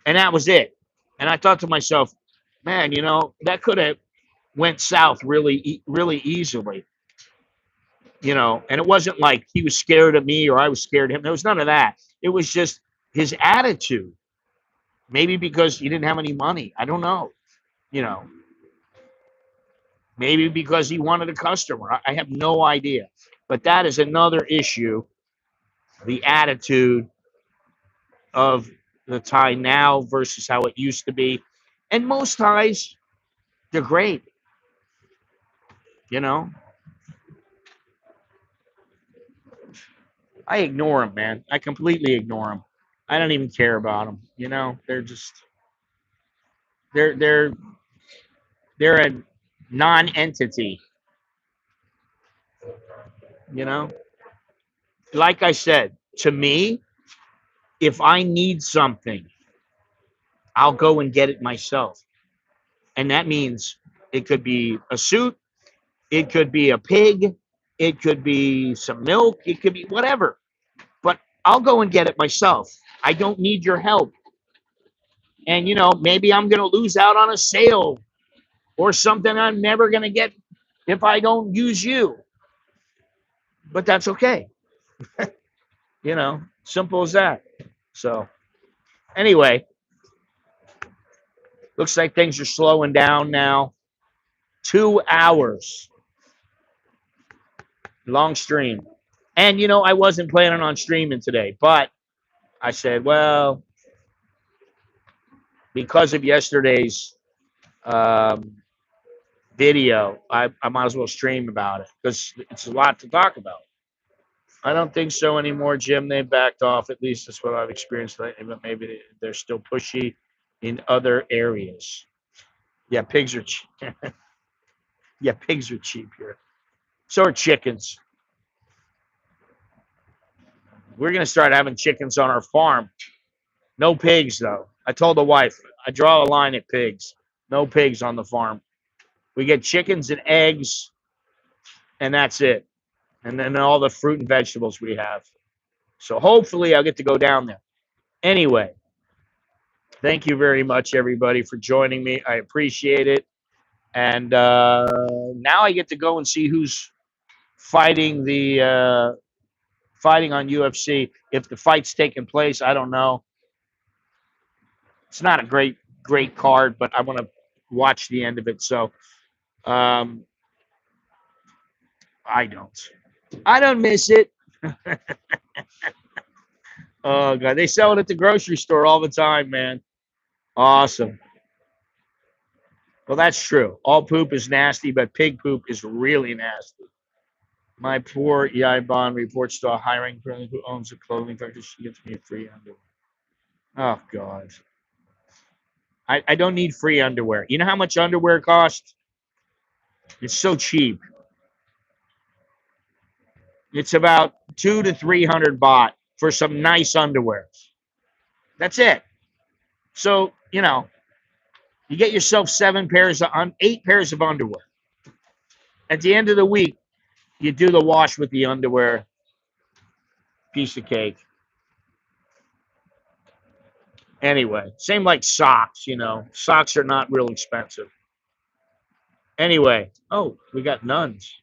A: And that was it. And I thought to myself, man, that could have went south really, really easily. And it wasn't like he was scared of me or I was scared of him. There was none of that. It was just his attitude. Maybe because he didn't have any money. I don't know. Maybe because he wanted a customer. I have no idea. But that is another issue. The attitude of the Thai now versus how it used to be. And most Thais, they're great. I ignore them, man. I completely ignore them. I don't even care about them. They're just they're a non-entity. You know, like I said, to me, if I need something, I'll go and get it myself, and that means it could be a suit, it could be a pig, it could be some milk, it could be whatever. But I'll go and get it myself. I don't need your help. And maybe I'm going to lose out on a sale or something I'm never going to get if I don't use you. But that's okay. Simple as that. So, anyway, looks like things are slowing down now. 2 hours. Long stream. And, I wasn't planning on streaming today, but I said, well, because of yesterday's video, I might as well stream about it because it's a lot to talk about. I don't think so anymore, Jim. They backed off. At least that's what I've experienced lately, but maybe they're still pushy in other areas. Yeah, pigs are cheap. Yeah, pigs are cheap here. So are chickens. We're going to start having chickens on our farm. No pigs, though. I told the wife, I draw a line at pigs. No pigs on the farm. We get chickens and eggs, and that's it. And then all the fruit and vegetables we have. So hopefully I'll get to go down there. Anyway, thank you very much, everybody, for joining me. I appreciate it. And now I get to go and see who's fighting fighting on UFC. If the fight's taking place, I don't know. It's not a great card, but I want to watch the end of it. So I don't miss it. Oh God, they sell it at the grocery store all the time, man. Awesome. Well, that's true. All poop is nasty, but pig poop is really nasty. My poor Yai-Ban reports to a hiring person who owns a clothing factory. She gets me free underwear. Oh God. I don't need free underwear. You know how much underwear costs? It's so cheap. It's about 200 to 300 baht for some nice underwear. That's it. So, you get yourself 8 pairs of underwear. At the end of the week, you do the wash with the underwear. Piece of cake. Anyway, same like socks, Socks are not real expensive. Anyway, oh, we got nuns.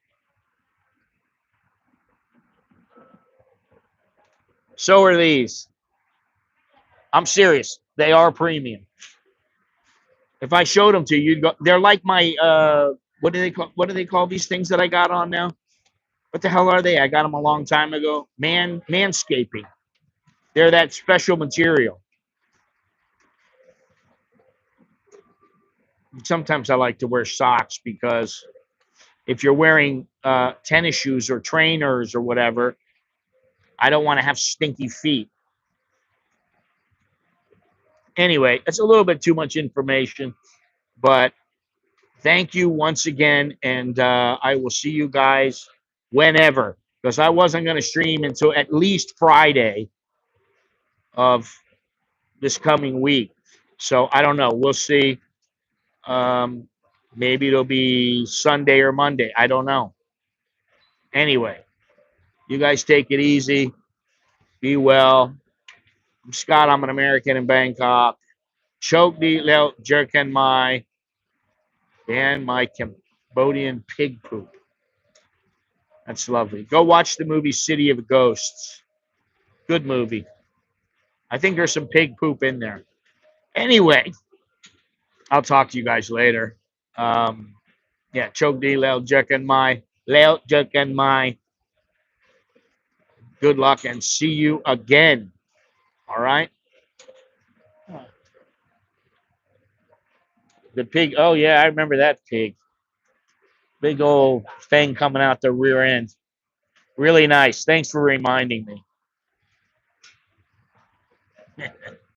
A: So are these. I'm serious. They are premium. If I showed them to you, you'd go. They're like my what do they call these things that I got on now? What the hell are they? I got them a long time ago. Manscaping. They're that special material. Sometimes I like to wear socks because if you're wearing tennis shoes or trainers or whatever, I don't want to have stinky feet. Anyway, it's a little bit too much information, but thank you once again, and I will see you guys whenever, because I wasn't going to stream until at least Friday of this coming week. So I don't know. We'll see. Um, maybe it'll be Sunday or Monday. I don't know. Anyway, you guys take it easy. Be well. I'm Scott. I'm an American in Bangkok. Choke the leo jerken my and my Cambodian pig poop. That's lovely. Go watch the movie City of Ghosts. Good movie. I think there's some pig poop in there. Anyway, I'll talk to you guys later. Yeah, choke the leo jerken my leo jerken my. Good luck and see you again. All right. The pig. Oh yeah, I remember that pig. Big old thing coming out the rear end. Really nice. Thanks for reminding me.